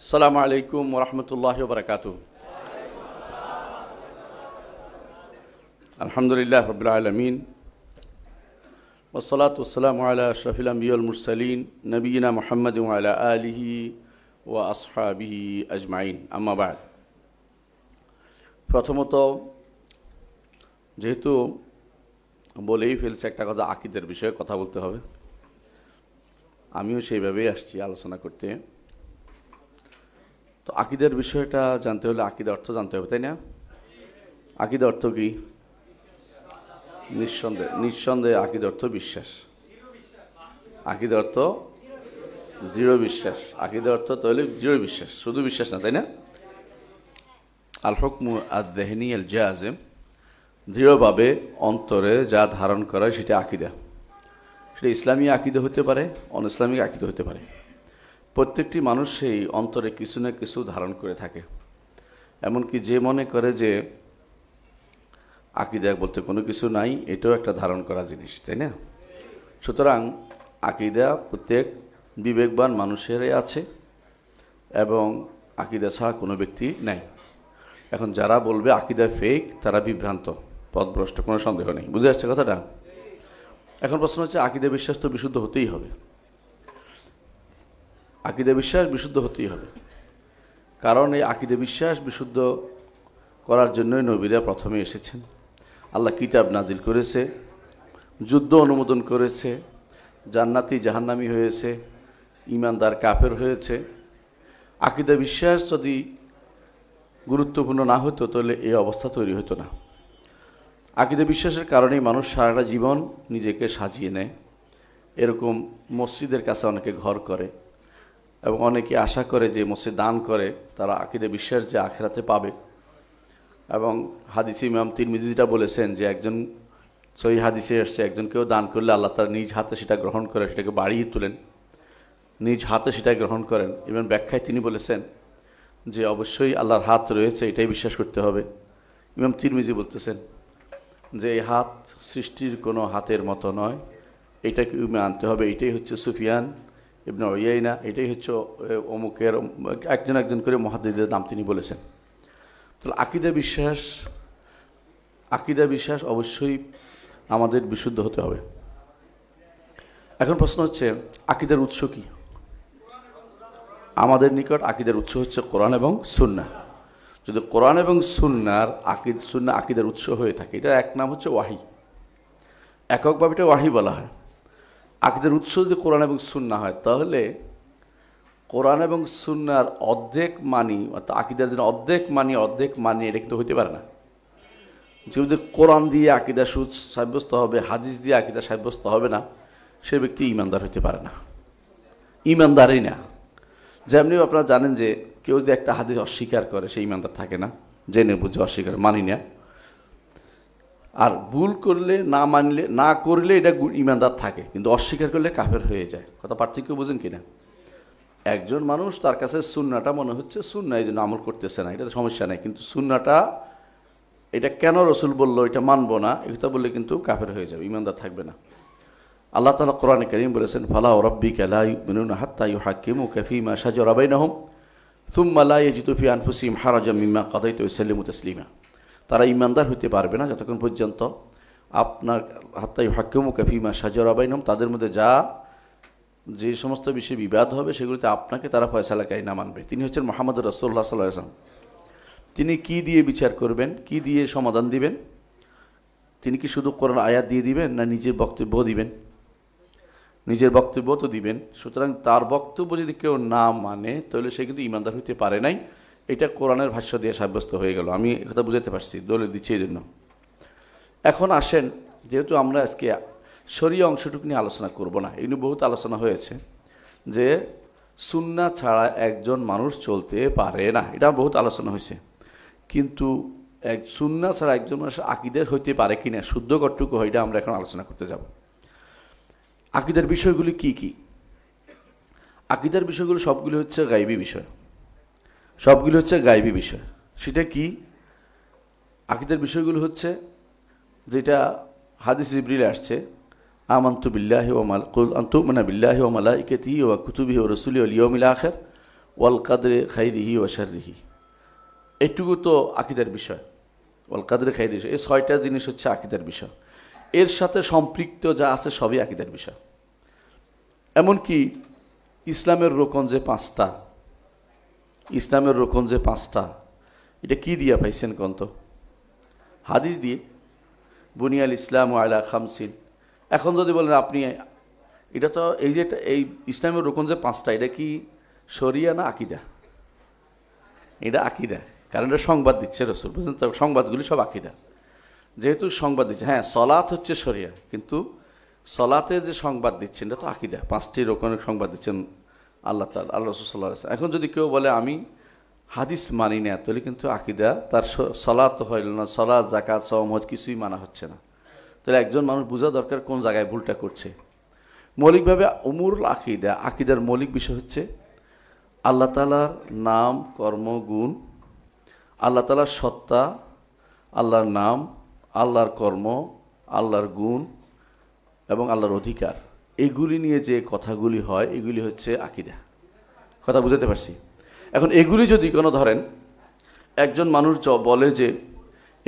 আসসালামু আলাইকুম ওরহমতুল্লাহি ওবারাকাতুহু। আলহামদুলিল্লাহ রাব্বিল আলামিন ওয়াসসালাতু ওয়াসসালামু আলা আশরাফিল আমবিয়া ওয়াল মুরসালিন নবিয়িনা মুহাম্মাদিন ওয়া আলা আলিহি ওয়া আসহাবিহি আজমাইন, আম্মা বা'দ। প্রথমত, যেহেতু বলেই ফেলছে একটা কথা, আকীদার বিষয়ে কথা বলতে হবে, আমিও সেইভাবেই আসছি আলোচনা করতে। তো আকীদার বিষয়টা জানতে হলে আকীদা অর্থ জানতে হবে, তাই না? আকীদা অর্থ কি? নিঃসন্দেহে আকীদা অর্থ বিশ্বাস। আকীদা অর্থ দৃঢ় বিশ্বাস। আকীদা অর্থ তাহলে দৃঢ় বিশ্বাস, শুধু বিশ্বাস না, তাই না? আল হুকমু আদ-যাহনি আল জাযিম, দৃঢ়ভাবে অন্তরে যা ধারণ করা সেটা আকীদা। সেটা ইসলামী আকীদা হতে পারে, অন ইসলামিক আকীদা হতে পারে। প্রত্যেকটি মানুষ সেই অন্তরে কিছু না কিছু ধারণ করে থাকে। এমনকি যে মনে করে যে আকীদা বলতে কোনো কিছু নাই, এটাও একটা ধারণ করা জিনিস, তাই না? সুতরাং আকীদা প্রত্যেক বিবেকবান মানুষেরই আছে এবং আকীদা ছাড়া কোনো ব্যক্তি নাই। এখন যারা বলবে আকীদা ফেক, তারা বিভ্রান্ত, পথভ্রষ্ট, কোনো সন্দেহ নেই। বুঝে আসছে কথাটা? এখন প্রশ্ন হচ্ছে, আকীদা বিশ্বাস তো বিশুদ্ধ হতেই হবে। আকীদা বিশ্বাস বিশুদ্ধ হতেই হবে, কারণ এই আকীদা বিশ্বাস বিশুদ্ধ করার জন্যই নবীরা প্রথমে এসেছেন। আল্লাহ কিতাব নাজিল করেছে, যুদ্ধ অনুমোদন করেছে, জান্নাতি জাহান্নামী হয়েছে, ঈমানদার কাফের হয়েছে। আকীদা বিশ্বাস যদি গুরুত্বপূর্ণ না হতো তাহলে এই অবস্থা তৈরি হতো না। আকীদা বিশ্বাসের কারণেই মানুষ সারাটা জীবন নিজেকে সাজিয়ে নেয়। এরকম মসজিদের কাছে অনেকে ঘর করে এবং অনেকে আশা করে যে মসজিদ দান করে তারা আকীদা বিশ্বাস যে আখিরাতে পাবে। এবং হাদিসে ইমাম তিরমিজি যেটা বলেছেন যে একজন, সহিহ হাদিসে এসেছে, একজনকেও দান করলে আল্লাহ তার নিজ হাতে সেটা গ্রহণ করে, সেটাকে বাড়িয়ে তোলেন, নিজ হাতে সেটাই গ্রহণ করেন। এবং ব্যাখ্যায় তিনি বলেছেন যে অবশ্যই আল্লাহর হাত রয়েছে, এটাই বিশ্বাস করতে হবে। ইমাম তিরমিজি বলতেছেন যে এই হাত সৃষ্টির কোনো হাতের মতো নয়, এটাকে আনতে হবে, এটাই হচ্ছে সুফিয়ান ইবনে উয়াইনা, এটাই হচ্ছে অমুকের, একজন করে মুহাদ্দিসদের নাম তিনি বলেছেন। তাহলে আকীদা বিশ্বাস অবশ্যই আমাদের বিশুদ্ধ হতে হবে। এখন প্রশ্ন হচ্ছে, আকীদার উৎস কি? আমাদের নিকট আকীদার উৎস হচ্ছে কোরআন এবং সুন্নাহ। যদি কোরআন এবং সুন্নাহর আকীদার উৎস হয়ে থাকে, এটা এক নাম হচ্ছে ওয়াহি, এককভাবে এটা ওয়াহি বলা হয়। আকীদার উৎস যদি কোরআন এবং সুন্নাহ হয়, তাহলে কোরআন এবং সুন্নাহর অর্ধেক মানি, অর্থাৎ আকীদার জন্য অর্ধেক মানি এটা কিন্তু হইতে পারে না। যেহেতু কোরআন দিয়ে আকীদা সাব্যস্ত হবে, হাদিস দিয়ে আকীদা সাব্যস্ত হবে না, সে ব্যক্তি ঈমানদার হইতে পারে না, ঈমানদারই না। যেমনি আপনারা জানেন যে কেউ যদি একটা হাদিস অস্বীকার করে, সে ঈমানদার থাকে না, জেনে বুঝে অস্বীকার, মানি না। আর ভুল করলে, না করলে এটা ঈমানদার থাকে, কিন্তু অস্বীকার করলে কাফের হয়ে যায়। কথা পার্থক্য বুঝেন কিনা? একজন মানুষ, তার কাছে সুন্নাহটা মনে হচ্ছে সুন্নাহ, এই জন্য আমল করতেছে না, এটা সমস্যা নেই, কিন্তু সুন্নাহটা এটা কেন রসুল বললো এটা মানবো না, এটা বললে কিন্তু কাফের হয়ে যাবে, ঈমানদার থাকবে না। আল্লাহ তাআলা কোরআনে কারীম বলেছেন, ফালা রাব্বিকা লা ইউমিনুনা হাত্তা ইউহাক্কিমুকা ফীমা শাজারা বাইনাহুম সুম্মা লা ইয়াজিদু ফি আনফুসিহিম হারাজাম মিম্মা কাদাইতা ওয়া ইউসাল্লিমু তাসলিমা। তারা ঈমানদার হতে পারবে না যতক্ষণ পর্যন্ত আপনার হাত্তা ইউহাক্কিমুকা ফীমা শাজারা বাইনাহুম, তাদের মধ্যে যে সমস্ত বিষয়ে বিবাদ হবে সেগুলিতে আপনাকে তারা ফয়সালাকারী না মানবে। তিনি হচ্ছেন মুহাম্মদ রাসূলুল্লাহ সাল্লাল্লাহু আলাইহি ওয়াসাল্লাম। তিনি কি দিয়ে বিচার করবেন, কি দিয়ে সমাধান দিবেন? তিনি কি শুধু কোরআন আয়াত দিয়ে দিবেন, না নিজের বক্তব্য দিবেন? নিজের বক্তব্য তো দিবেন। সুতরাং তার বক্তব্য যদি কেউ না মানে, তাহলে সে কিন্তু ঈমানদার হইতে পারে নাই। এটা কোরআনের ভাষ্য দিয়ে সাব্যস্ত হয়ে গেল। আমি কথা বুঝাতে পারছি, দলিল দিচ্ছি এই জন্য। এখন আসেন, যেহেতু আমরা আজকে শরীয় অংশটুকু নিয়ে আলোচনা করব না, এগুলো বহুত আলোচনা হয়েছে যে সুন্নাহ ছাড়া একজন মানুষ চলতে পারে না, এটা বহুত আলোচনা হয়েছে। কিন্তু সুন্নাহ ছাড়া একজন মানুষ আকীদার হইতে পারে কিনা, শুদ্ধ কতটুকু হয়, এটা আমরা এখন আলোচনা করতে যাব। আকীদার বিষয়গুলি কি কি? আকীদার বিষয়গুলো সবগুলো হচ্ছে গায়বী বিষয়, সবগুলো হচ্ছে গায়বী বিষয়। সেটা কি? আকীদার বিষয়গুলো হচ্ছে যেটা হাদিস জিবরিলে আসছে, আমানতু বিল্লাহি ওয়া কুল আনতুমিনা বিল্লাহি ওয়া মালাইকাতিহি ওয়া কুতুবিহি ওয়া রাসূলিহি ওয়াল ইয়াউমিল আখির ওয়াল কাদরে খাইরিহি ওয়া শাররিহি, এটুকু তো আকীদার বিষয়। ওয়াল কাদরে খাইরিহি, এই 6টা জিনিস হচ্ছে আকীদার বিষয়। এর সাথে সম্পৃক্ত যা আছে সবই আকীদার বিষয়। এমনকি ইসলামের রোকন যে 5টা, ইসলামের রোকন যে 5টা, এটা কি দিয়া পাইছেন কন্ত? হাদিস দিয়ে। বুনিয়াল ইসলাম আলা খামসিন। এখন যদি বলেন আপনি, এটা তো এই যে এই ইসলামের রোকন যে 5টা, এটা কি শরিয়া না আকীদা? এটা আকীদা, কারণ এটা সংবাদ দিচ্ছে রাসূল, বুঝলেন তো? সংবাদগুলি সব আকীদা। যেহেতু সংবাদ দিচ্ছে, হ্যাঁ সলাত হচ্ছে শরিয়া, কিন্তু সলাতে যে সংবাদ দিচ্ছেন এটা তো আকীদা। 5টি রোকনের সংবাদ দিচ্ছেন আল্লাহ তাআলা, আল্লাহ রাসূল সাল্লাল্লাহু আলাইহি ওয়াসাল্লাম। এখন যদি কেউ বলে আমি হাদিস মানি না, তাহলে কিন্তু আকীদা, তার সলাত হইল না, সলাত যাকাত সওম হজ কিছুই মানা হচ্ছে না। তাহলে একজন মানুষ বোঝা দরকার কোন জায়গায় ভুলটা করছে। মৌলিকভাবে উমুরুল আকীদা, আকীদার মৌলিক বিষয় হচ্ছে আল্লাহ তাআলার নাম, কর্ম, গুণ, আল্লাহ তাআলার সত্তা, আল্লাহর নাম, আল্লাহর কর্ম, আল্লাহর গুণ এবং আল্লাহর অধিকার, এইগুলি নিয়ে যে কথাগুলি হয় এগুলি হচ্ছে আকীদা। কথা বুঝাতে পারছি? এখন এগুলি যদি কোনো ধরেন একজন মানুষ বলে যে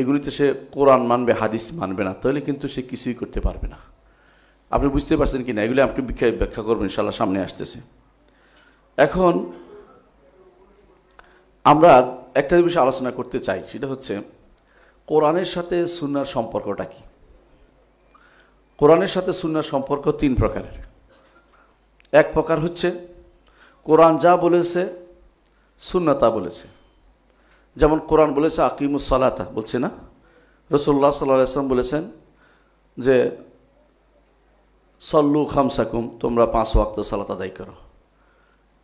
এগুলিতে সে কোরআন মানবে, হাদিস মানবে না, তাহলে কিন্তু সে কিছুই করতে পারবে না। আপনি বুঝতে পারছেন কি না? এগুলি আপনি ব্যাখ্যা করবেন ইনশাআল্লাহ, সামনে আসতেছে। এখন আমরা একটা বিষয় আলোচনা করতে চাই, সেটা হচ্ছে কোরআনের সাথে সুন্নাহর সম্পর্কটা কি। কোরআনের সাথে সুন্নাহর সম্পর্ক 3 প্রকারের। এক প্রকার হচ্ছে কোরআন যা বলেছে সুন্নাহ তা বলেছে। যেমন কোরআন বলেছে আকিমুস সালাতা, বলছে না? রাসূলুল্লাহ সাল্লাল্লাহু আলাইহি ওয়াসাল্লাম বলেছেন যে সল্লু খামসাকুম, তোমরা 5 ওয়াক্ত সালাত আদায় করো।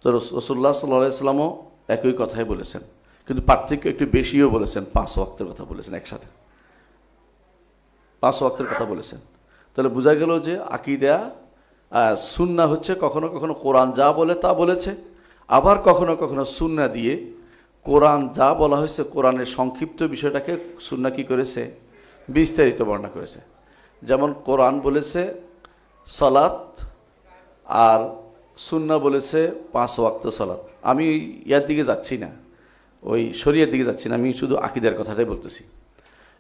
তো রাসূলুল্লাহ সাল্লাল্লাহু আলাইহি ওয়াসাল্লামও একই কথাই বলেছেন, কিন্তু পার্থক্য একটু বেশিও বলেছেন। 5 ওয়াক্তের কথা বলেছেন, একসাথে 5 ওয়াক্তের কথা বলেছেন। তাহলে বোঝা গেল যে আকীদা, সুন্নাহ হচ্ছে কখনো কখনো কোরআন যা বলে তা বলেছে, আবার কখনো কখনো সুন্নাহ দিয়ে কোরআন যা বলা হয়েছে কোরআনের সংক্ষিপ্ত বিষয়টাকে সুন্নাহ কি করেছে? বিস্তারিত বর্ণনা করেছে। যেমন কোরআন বলেছে সালাত আর সুন্নাহ বলেছে 5 ওয়াক্ত সালাত। আমি ইয়ার দিকে যাচ্ছি না, ওই শরিয়ার দিকে যাচ্ছি না, আমি শুধু আকীদার কথাটাই বলতেছি।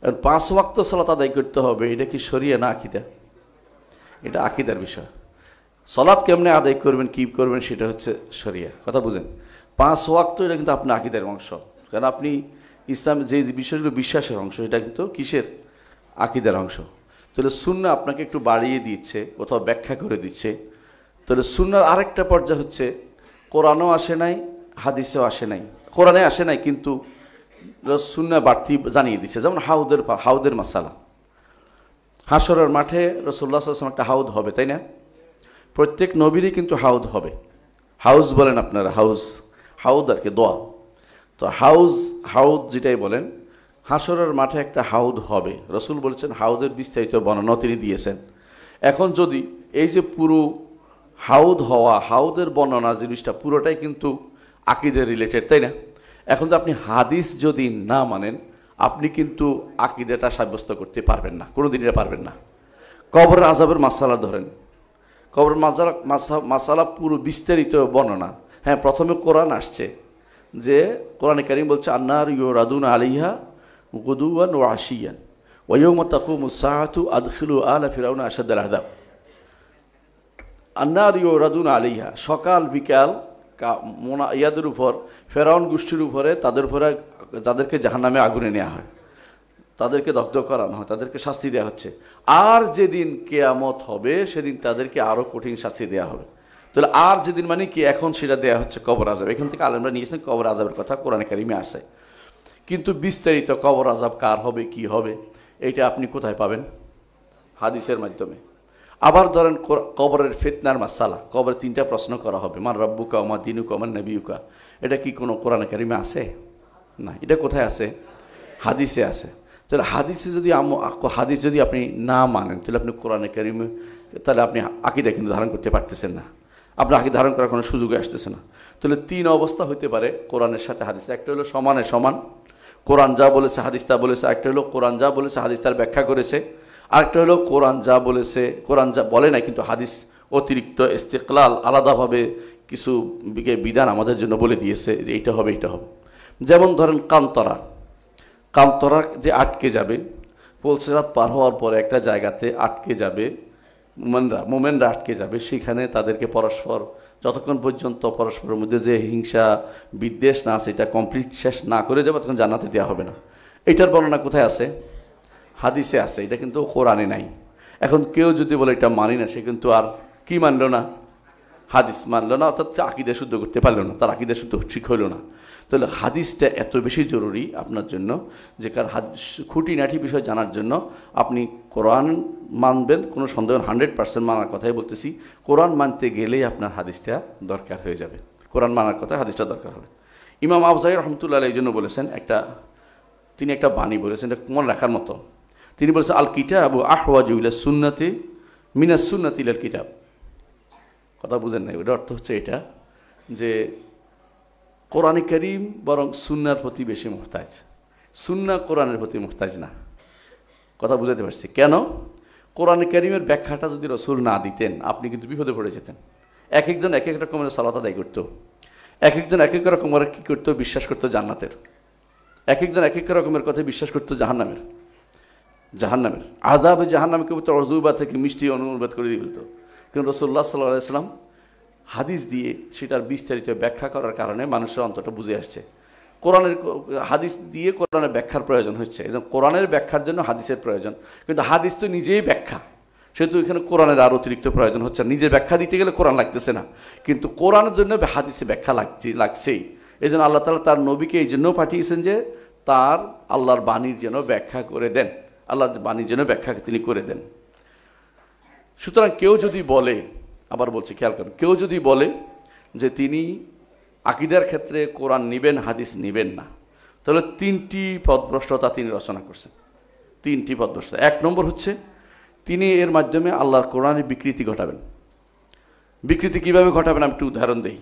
এখন 5 ওয়াক্ত সালাত আদায় করতে হবে, এটা কি শরিয়া না আকীদা? এটা আকীদার বিষয়। সালাত কেমনে আদায় করবেন, কী করবেন, সেটা হচ্ছে শরিয়া। কথা বুঝেন? 5 ওয়াক্ত এটা কিন্তু আপনার আকীদার অংশ, কারণ আপনি ইসলাম যে বিষয়গুলো বিশ্বাসের অংশ, এটা কিন্তু কিসের? আকীদার অংশ। তাহলে সুন্নাহ আপনাকে একটু বাড়িয়ে দিচ্ছে, কোথাও ব্যাখ্যা করে দিচ্ছে। তাহলে সুন্নাহর আরেকটা পর্যায় হচ্ছে কোরআনও আসে নাই, হাদিসেও আসে নাই। কোরআনে আসে নাই কিন্তু সুন্নাহ বাড়তি জানিয়ে দিচ্ছে। যেমন হাউদের মাসালা, হাশরের মাঠে রাসূলুল্লাহ সাল্লাল্লাহু আলাইহি ওয়াসাল্লাম একটা হাউদ হবে, তাই না? প্রত্যেক নবীরই কিন্তু হাউদ হবে। হাউজ বলেন আপনারা, হাউদ আর কি, দোয়া। তো হাউদ যেটাই বলেন, হাশরের মাঠে একটা হাউদ হবে। রাসূল বলেছেন, হাউদের বিস্তারিত বর্ণনা তিনি দিয়েছেন। এখন যদি এই যে পুরো হাউদ হওয়া, হাউদের বর্ণনা জিনিসটা পুরোটাই কিন্তু আকীদার রিলেটেড, তাই না? এখন তো আপনি হাদিস যদি না মানেন, আপনি কিন্তু আকীদাটা সাব্যস্ত করতে পারবেন না, কোনো দিন এটা পারবেন না। কবরের আযাবের মাসালা ধরেন, কবরের মাসালা পুরো বিস্তারিত বর্ণনা। হ্যাঁ, প্রথমে কোরআন আসছে যে কোরআনে কারীম বলছে আন্নার ইউরাদুনা আলাইহা গুদুওয়ান ওয়া আশিয়ান ওয়া ইয়াওমা তাকুমুস সাআতু আদখিলু আলা ফিরআউনা আশাদ্দাল আযাব। আন্নার ইউরাদুনা আলাইহা, সকাল বিকাল ইয়াদের উপর, ফেরাউন গোষ্ঠীর উপরে, তাদের উপরে, তাদেরকে জাহান্নামে আগুনে নেওয়া হয়, তাদেরকে দগ্ধ করানো হয়, তাদেরকে শাস্তি দেওয়া হচ্ছে। আর যেদিন কিয়ামত হবে সেদিন তাদেরকে আরও কঠিন শাস্তি দেওয়া হবে। তাহলে আর যেদিন মানে কি, এখন সেটা দেওয়া হচ্ছে কবর আযাব। এখান থেকে আলেমরা নিয়েছেন কবর আযাবের কথা কোরআনে কারিমে আসে, কিন্তু বিস্তারিত কবর আযাব কার হবে, কি হবে, এইটা আপনি কোথায় পাবেন? হাদিসের মাধ্যমে। আবার ধরেন কবরের ফিতনার মাসালা, কবরের 3টা প্রশ্ন করা হবে, মান রাব্বুকা ওয়া মা দীনুকা ওয়া মান নাবিয়ুকা। এটা কি কোনো কোরআনে কারিমে আছে? না। এটা কোথায় আছে? হাদিসে আছে। তাহলে হাদিস যদি আপনি না মানেন, তাহলে আপনি কোরআনে কারিমে, তাহলে আপনি আকীদা কিন্তু ধারণ করতে পারতেছেন না, আপনার আকীদা ধারণ করার কোনো সুযোগ আসতেছে না। তাহলে 3 অবস্থা হইতে পারে কোরআনের সাথে হাদিস। একটা হলো সমানে সমান, কোরআন যা বলেছে হাদিস তা বলেছে। একটা হলো কোরআন যা বলেছে হাদিস তার ব্যাখ্যা করেছে। আরেকটা হলো কোরআন যা বলেছে, কোরআন যা বলে না কিন্তু হাদিস অতিরিক্ত ইস্তেকলাল, আলাদাভাবে কিছু বিধান আমাদের জন্য বলে দিয়েছে যে এইটা হবে এইটা হবে। যেমন ধরেন কান্তরা যে আটকে যাবে, পুলসিরাত পার হওয়ার পরে একটা জায়গাতে আটকে যাবে, মোমেনরা আটকে যাবে, সেখানে তাদেরকে পরস্পর যতক্ষণ পর্যন্ত পরস্পরের মধ্যে যে হিংসা বিদ্বেষ না আছে এটা কমপ্লিট শেষ না করে যাবে তখন জান্নাতে দেওয়া হবে না। এটার বর্ণনা কোথায় আছে? হাদিসে আছে, এটা কিন্তু কোরআনে নাই। এখন কেউ যদি বলে এটা মানি না, সে কিন্তু আর কি মানলো না? হাদিস মানলো না, অর্থাৎ আকীদা শুদ্ধ করতে পারলো না, তার আকীদা শুদ্ধ ঠিক হইল না। তাহলে হাদিসটা এত বেশি জরুরি আপনার জন্য যে কার খুঁটিনাটি বিষয় জানার জন্য আপনি কোরআন মানবেন, কোনো সন্দেহ 100% মানার কথাই বলতেছি। কোরআন মানতে গেলেই আপনার হাদিসটা দরকার হয়ে যাবে, কোরআন মানার কথা হাদিসটা দরকার হবে। ইমাম আউজাঈ রহমতুল্লাহ আলাইহি এই জন্য বলেছেন, তিনি একটা বাণী বলেছেন, এটা মনে রাখার মতো। তিনি বলেছেন, আল কিতাবু আহওয়াজু ইলা সুন্নাতি মিনাস সুন্নাতি ইলাল কিতাব। কথা বুঝেন নাই? ওটার অর্থ হচ্ছে এটা যে কোরআনে কারীম বরং সুন্নার প্রতি বেশি মুহতাজ, সুন্নাহ কোরআনের প্রতি মুহতাজ না। কথা বুঝাতে পারছি কেন? কোরআনে কারীমের ব্যাখ্যাটা যদি রাসূল না দিতেন আপনি কিন্তু বিপদে পড়ে যেতেন। এক একজন এক এক রকমের সালাত আদায় করতো, এক একজন এক এক রকমের কী করতো, বিশ্বাস করতো জান্নাতের, এক একজন এক এক রকমের কথা বিশ্বাস করতো জাহান্নামের আযাবে জাহান্নামকে অজুবা থেকে মিষ্টি অনুবাদ করে দিয়ে ফেলতো। কিন্তু রাসূলুল্লাহ সাল্লাল্লাহু আলাইহি ওয়াসাল্লাম হাদিস দিয়ে সেটার বিস্তারিত ব্যাখ্যা করার কারণে মানুষের অন্তরটা বুঝে আসছে। হাদিস দিয়ে কোরআনের ব্যাখ্যার প্রয়োজন হচ্ছে, এবং কোরআনের ব্যাখ্যার জন্য হাদিসের প্রয়োজন। কিন্তু হাদিস তো নিজেই ব্যাখ্যা, সেহেতু এখানে কোরআনের আর অতিরিক্ত প্রয়োজন হচ্ছে। নিজের ব্যাখ্যা দিতে গেলে কোরআন লাগতেছে না, কিন্তু কোরআনের জন্য হাদিসে ব্যাখ্যা লাগছেই। এই জন্য আল্লাহ তাআলা তার নবীকে এই জন্য পাঠিয়েছেন যে তার আল্লাহর বাণীর যেন ব্যাখ্যা করে দেন, আল্লাহর বাণীর যেন ব্যাখ্যা তিনি করে দেন। সুতরাং কেউ যদি বলে, আবার বলছি খেয়াল করেন, কেউ যদি বলে যে তিনি আকীদার ক্ষেত্রে কোরআন নিবেন হাদিস নিবেন না, তাহলে 3টি পথভ্রষ্টতা তিনি রচনা করছেন। 3টি পথভ্রষ্টতা। 1 নম্বর হচ্ছে তিনি এর মাধ্যমে আল্লাহর কোরআনের বিকৃতি ঘটাবেন। বিকৃতি কিভাবে ঘটাবেন আমি একটু উদাহরণ দেই।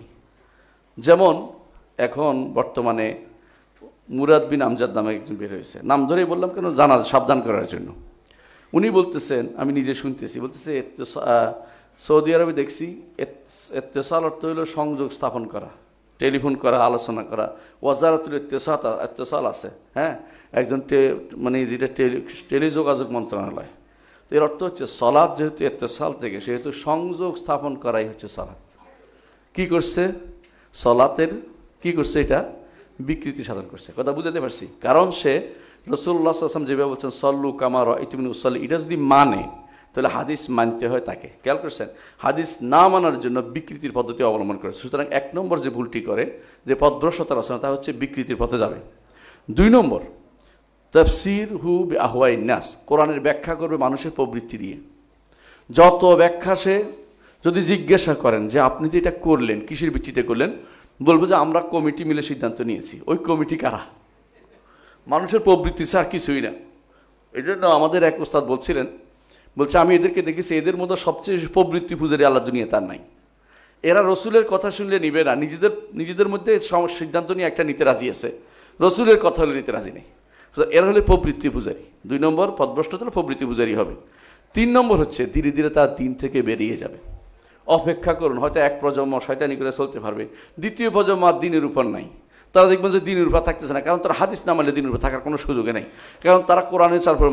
যেমন এখন বর্তমানে মুরাদ বিন আমজাদ নামে একজন বের হয়েছে, নাম ধরেই বললাম কেন, জানার সাবধান করার জন্য। উনি বলতেছেন, আমি নিজে শুনতেছি, বলতেছে সৌদি আরবে দেখছি ইত্তেসাল অর্থ হলো সংযোগ স্থাপন করা, টেলিফোন করা, আলোচনা করা। ওয়াজারাতুল ইত্তেসাল আছে, হ্যাঁ, একজন মানে যেটা টেলিযোগাযোগ মন্ত্রণালয়। তো এর অর্থ হচ্ছে সলাৎ যেহেতু ইত্তেসাল থেকে, সেহেতু সংযোগ স্থাপন করাই হচ্ছে সলাৎ। কি করছে? সলাতের কি করছে? এটা বিকৃতি সাধন করছে। কথা বুঝাতে পারছি? কারণ সে রাসূলুল্লাহ সাল্লাল্লাহু আলাইহি ওয়াসাল্লাম যেভাবে বলছেন সল্লু কামা রাআইতুমুনি উসাল্লি, এটা যদি মানে তাহলে হাদিস মানতে হয় তাকে। খেয়াল করছেন? হাদিস না মানার জন্য বিকৃতির পদ্ধতি অবলম্বন করেছে। সুতরাং 1 নম্বর যে ভুলটি করে, যে পথভ্রষ্টতা রচনা, তা হচ্ছে বিকৃতির পথে যাবে। 2 নম্বর তাফসীর হু বিআহওয়াইন নাস, কোরআনের ব্যাখ্যা করবে মানুষের প্রবৃত্তি দিয়ে। যত ব্যাখ্যা সে যদি জিজ্ঞাসা করেন যে আপনি যে এটা করলেন কিসের ভিত্তিতে করলেন, বলবো যে আমরা কমিটি মিলে সিদ্ধান্ত নিয়েছি। ওই কমিটি কারা? মানুষের প্রবৃত্তি ছাড়া কিছুই না। এই জন্য আমাদের এক ওস্তাদ বলছিলেন, বলছে আমি এদেরকে দেখেছি, এদের মধ্যে সবচেয়ে প্রবৃত্তি পূজারী আল্লাহ দুনিয়া তার নাই। এরা রসুলের কথা শুনলে নিবে না, নিজেদের মধ্যে সিদ্ধান্ত নিয়ে একটা নিতে রাজি আছে, রসুলের কথা হলে নিতে রাজি নেই। এরা হলে প্রবৃত্তি পূজারী। 2 নম্বর পথভ্রষ্টতা প্রবৃত্তি পূজারী হবে। 3 নম্বর হচ্ছে ধীরে ধীরে তার দিন থেকে বেরিয়ে যাবে। অপেক্ষা করুন, হয়তো এক প্রজন্ম শয়তানি করে চলতে পারবে, দ্বিতীয় প্রজন্ম আর দিনের উপর নাই। তারা দেখবেন যে দিনের উপর থাকতেছে না, কারণ তারা হাদিস না মানলে দিনের উপর থাকার কোনো সুযোগে নেই। কারণ তারা কোরআনের চারপর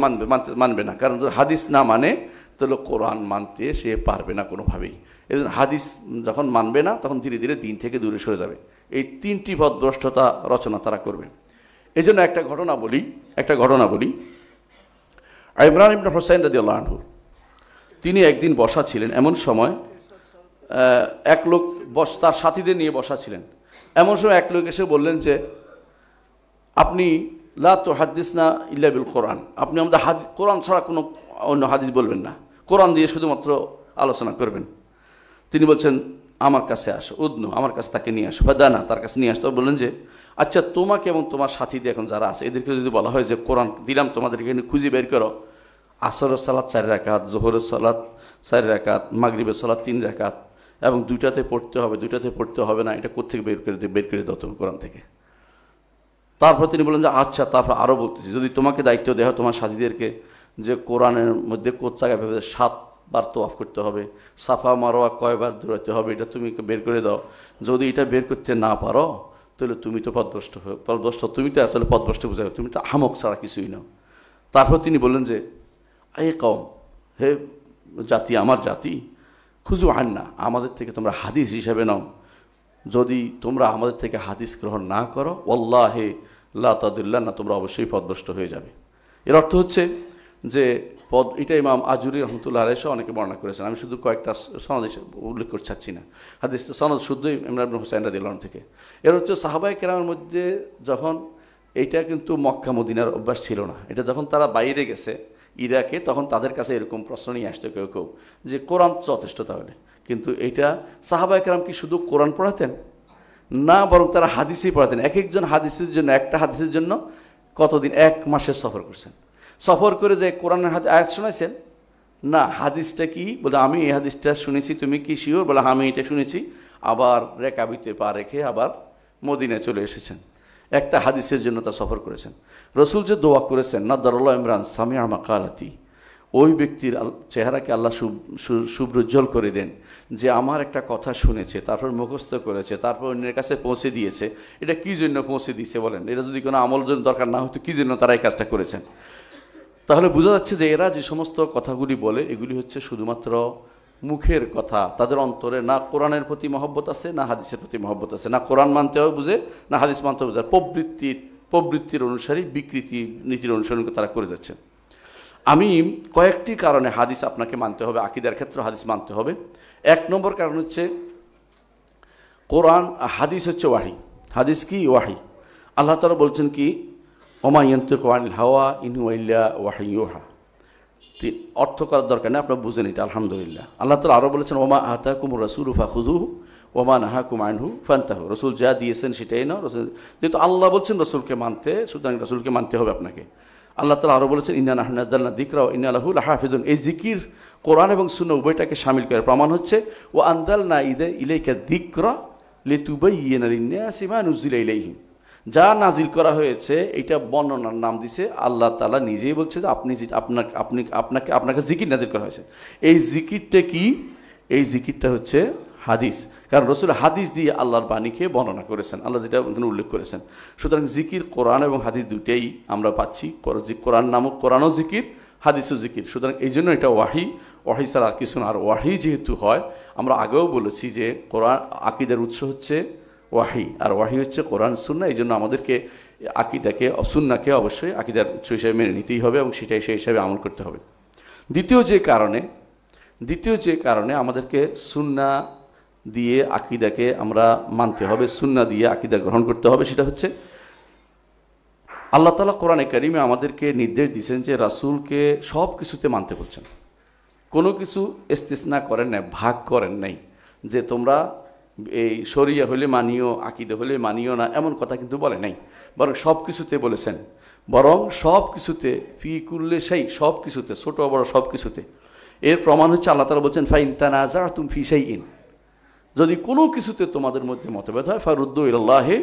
মানবে না, কারণ হাদিস না মানে তাহলে কোরআন মানতে সে পারবে না কোনোভাবেই। এই জন্য হাদিস যখন মানবে না তখন ধীরে ধীরে দিন থেকে দূরে সরে যাবে। এই 3টি পথভ্রষ্টতা রচনা তারা করবে। এই জন্য একটা ঘটনা বলি। ইমরান ইবনে হুসাইন রাদিয়াল্লাহু আনহু, তিনি একদিন বসা ছিলেন, এমন সময় এক লোক তার সাথীদের নিয়ে বসা ছিলেন। এমন সময় এক লোক এসে বললেন যে আপনি লা তুহাদ্দিসনা ইল্লা বিল কোরআন, আপনি আমাদের কোরআন ছাড়া কোনো অন্য হাদিস বলবেন না, কোরআন দিয়ে শুধুমাত্র আলোচনা করবেন। তিনি বলছেন আমার কাছে আসো, উদ্নু, আমার কাছে তাকে নিয়ে আসো, ফাদানা, তার কাছে নিয়ে আসতো। বললেন যে আচ্ছা তোমাকে এবং তোমার সাথীদের এখন যারা আছে এদেরকে যদি বলা হয় যে কোরআন দিলাম তোমাদেরকে, এখানে খুঁজে বের করো, আসরের সালাত 4 রাকাত, জোহরের সালাত 4 রাকাত, মাগরিবের সালাত 3 রাকাত, এবং 2টাতে পড়তে হবে, 2টাতে পড়তে হবে না, এটা কোত্থেকে বের করে দাও তুমি কোরআন থেকে। তারপর তিনি বললেন যে আচ্ছা, তারপর আরও বলতেছি, যদি তোমাকে দায়িত্ব দেওয়া হয় তোমার সাথীদেরকে যে কোরআনের মধ্যে কোথা জায়গায় 7 বার তোয়াফ করতে হবে, সাফা মারোয়া কয়বার দৌড়াতে হবে, এটা তুমি বের করে দাও। যদি এটা বের করতে না পারো তাহলে তুমি তো পথভ্রষ্ট, তুমি তো আসলে পথভ্রষ্ট বোঝাবে, তুমি তো আহমক ছাড়া কিছুই নাও। তারপর তিনি বললেন যে এই কওম, হে জাতি, আমার জাতি, খুজু আন্না, আমাদের থেকে তোমরা হাদিস হিসাবে নাও। যদি তোমরা আমাদের থেকে হাদিস গ্রহণ না করো, ওয়াল্লাহি লা তাদিল্লানা, তোমরা অবশ্যই পথভ্রষ্ট হয়ে যাবে। এর অর্থ হচ্ছে যে এটা ইমাম আজুরি রহমতুল্লাহ আলাইহি অনেকে বর্ণনা করেছেন, আমি শুধু কয়েকটা সনদ উল্লেখ করতে চাচ্ছি না, হাদিস সনদ শুদ্ধই ইমরান ইবনে হুসাইন রাদিয়াল্লাহু আনহু থেকে। এর হচ্ছে সাহাবায়ে কেরামের মধ্যে যখন এইটা কিন্তু মক্কা মদিনার অভ্যাস ছিল না, এটা যখন তারা বাইরে গেছে ইরাকে, তখন তাদের কাছে এরকম প্রশ্ন নিয়ে আসতো কেউ কেউ যে কোরআন যথেষ্ট তাহলে। কিন্তু এইটা সাহাবায়ে কেরাম কি শুধু কোরআন পড়াতেন না, বরং তারা হাদিসই পড়াতেন। এক একজন হাদিসের জন্য, একটা হাদিসের জন্য কতদিন, 1 মাসের সফর করছেন। সফর করে যে কোরআনের আয়াত শোনাইছেন না, হাদিসটা কি বলে, আমি এই হাদিসটা শুনেছি, তুমি কি শিওর, বলে আমি এটা শুনেছি। আবার রেকাবিতে পা রেখে আবার মদিনায় চলে এসেছেন, একটা হাদিসের জন্য তা সফর করেছেন। রসুল যে দোয়া করেছেন নাদ্দারাল্লাহু ইমরান সামিআ মাকালাতি, ওই ব্যক্তির চেহারাকে আল্লাহ শুভ্রোজ্জ্বল করে দেন যে আমার একটা কথা শুনেছে, তারপর মুখস্থ করেছে, তারপর অন্যের কাছে পৌঁছে দিয়েছে। এটা কি জন্য পৌঁছে দিয়েছে বলেন? এটা যদি কোনো আমল জন্য দরকার না হতো, কী জন্য তারা এই কাজটা করেছেন? তাহলে বোঝা যাচ্ছে যে এরা যে সমস্ত কথাগুলি বলে, এগুলি হচ্ছে শুধুমাত্র মুখের কথা। তাদের অন্তরে না কোরআনের প্রতি মহব্বত আছে, না হাদিসের প্রতি মহব্বত আছে, না কোরআন মানতেও বুঝে, না হাদিস মানতেও বুঝে। প্রবৃত্তির অনুসারী, বিকৃতি নীতির অনুসরণ তারা করে যাচ্ছে। আমি কয়েকটি কারণে হাদিস আপনাকে মানতে হবে, আকীদার ক্ষেত্রে হাদিস মানতে হবে। 1 নম্বর কারণ হচ্ছে কোরআন, হাদিস হচ্ছে ওয়াহি। হাদিস কি? ওয়াহি। আল্লাহ তাআলা বলছেন কি, ওমা ইয়ানতিকু আনিল হাওয়া ইন হুয়া ইল্লা ওয়াহিয়ুন ইউহা। অর্থ করার দরকার নেই, আপনারা বুঝেন এটা, আলহামদুলিল্লাহ। আল্লাহ তাআলা আরও বলেছেন ওমা আতাকুমুর রাসূলু ফাখুযুহু ওমা নাহাকুম আনহু ফান্তাহু। রসুল যা দিয়েছেন সেটাই নাও। রসুল যেহেতু আল্লাহ বলছেন রসুলকে মানতে, সুতরাং রসুলকে মানতে হবে আপনাকে। আল্লাহ তাআলা আরও বলেছেন ইন্না নাহনু নাযালনা যিকরা ওয়া ইন্না লাহু লাহাফিজুন। এই জিকির কোরআন এবং সুন্নাহ উভয়টাকে শামিল করে। প্রমাণ হচ্ছে ওয়া আনজালনা ইলাইকা যিকরা লিতুবাইয়িনা লিন-নাসি মা নুজিলা ইলাইহিম। যা নাজিল করা হয়েছে এটা বর্ণনার নাম দিছে আল্লাহ তাআলা নিজেই বলছে যে আপনাকে জিকির নাজিল করা হয়েছে। এই জিকিরটা কি? এই জিকিরটা হচ্ছে হাদিস। কারণ রসুল হাদিস দিয়ে আল্লাহর বাণীকে বর্ণনা করেছেন, আল্লাহ যেটা ওখানে উল্লেখ করেছেন। সুতরাং জিকির কোরআন এবং হাদিস দুইটাই আমরা পাচ্ছি। কোরআন নামক কোরআনও জিকির, হাদিসও জিকির। সুতরাং এই জন্য এটা ওয়াহি ছাড়া আর কিছু না। আর ওয়াহি যেহেতু হয়, আমরা আগেও বলেছি যে কোরআন আকীদার উৎস হচ্ছে ওয়াহি, আর ওয়াহি হচ্ছে কোরআন সুন্নাহ। এই জন্য আমাদেরকে আকীদাকে, সুন্নাহকে অবশ্যই আকীদার উৎস হিসেবে মেনে নিতেই হবে এবং সেটাই সেই হিসাবে আমল করতে হবে। দ্বিতীয় যে কারণে আমাদেরকে সুন্নাহ দিয়ে আকীদাকে আমরা মানতে হবে, সুন্নাহ দিয়ে আকীদা গ্রহণ করতে হবে, সেটা হচ্ছে আল্লাহ তাআলা কোরআনে কারিমে আমাদেরকে নির্দেশ দিয়েছেন যে রাসূলকে সব কিছুতে মানতে বলছেন। কোনো কিছু ইস্তিসনা করেন নাই, ভাগ করেন নাই যে তোমরা এই শরিয়া হলে মানিও, আকীদা হলে মানিও না, এমন কথা কিন্তু বলে নাই। বরং সব কিছুতে বলেছেন, বরং সব কিছুতে, ফি কুল্লি শাই, সব কিছুতে, ছোট বড় সব কিছুতে। এর প্রমাণ হচ্ছে আল্লাহ তাআলা বলছেন ফাইন তানাযাতুম ফি শাইইন, যদি কোনো কিছুতে তোমাদের মধ্যে মতভেদ হয় ফারুদ্দু ইলাল্লাহি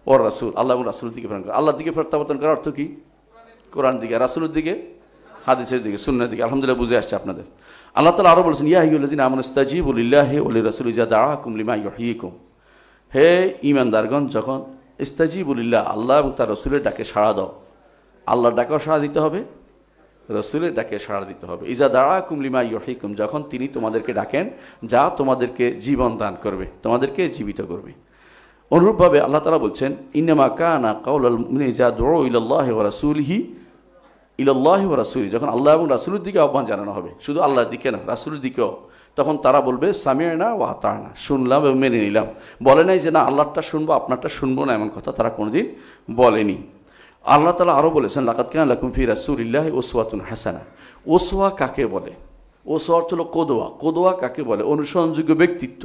ওয়ার রাসূল, আল্লাহ এবং রাসূলের দিকে ফেরত। আল্লাহর দিকে প্রত্যাবর্তন করার অর্থ কি? কোরআন দিকে, রাসূলের দিকে, হাদিসের দিকে, সুন্নাহর দিকে। আলহামদুলিল্লাহ বুঝে আসছে আপনাদের। আল্লাহ তাআলা আরও বলেছেন ইয়া আইয়ুহাল্লাযীনা আমানু ইসতাজীবু লিল্লাহি ওয়া লির-রাসূলি ইযা দাআকুম লিমা ইউহয়িকুম। হে ঈমানদারগণ, যখন ইসতাজীবু লিল্লাহ, আল্লাহ এবং তার রাসূলের ডাকে সাড়া দাও। আল্লাহর ডাকেও সাড়া দিতে হবে, রাসূলের ডাকে সাড়া দিতে হবে। ইযা দাআকুম লিমা ইউহয়িকুম, যখন তিনি তোমাদেরকে ডাকেন যা তোমাদেরকে জীবন দান করবে, তোমাদেরকে জীবিত করবে। অনুরূপভাবে আল্লাহ তাআলা বলছেন ইন্নামা কানা কাউলাল মুমিনিনা ইযা দুউ ইলাল্লাহি ওয়া রাসূলিহি, ইলাল্লাহি ওয়া রাসূলি, যখন আল্লাহ এবং রাসূলের দিকে আহ্বান জানানো হবে, শুধু আল্লাহর দিকে না, রাসূলের দিকেও, তখন তারা বলবে সামি'না ওয়া আতা'না, শুনলাম এবং মেনে নিলাম। বলে নাই যে না আল্লাহরটা শুনবো আপনারটা শুনবো না, এমন কথা তারা কোনোদিন বলেনি। আল্লাহ তাআলা আরও বলেছেন লাকাদ কানা লাকুম ফি রাসূলিল্লাহি উসওয়াতুন হাসানাহ। ওসওয়া কাকে বলে? ওসওয়া অর্থ হলো কোদোয়া। কোদোয়া কাকে বলে? অনুসরণযোগ্য ব্যক্তিত্ব।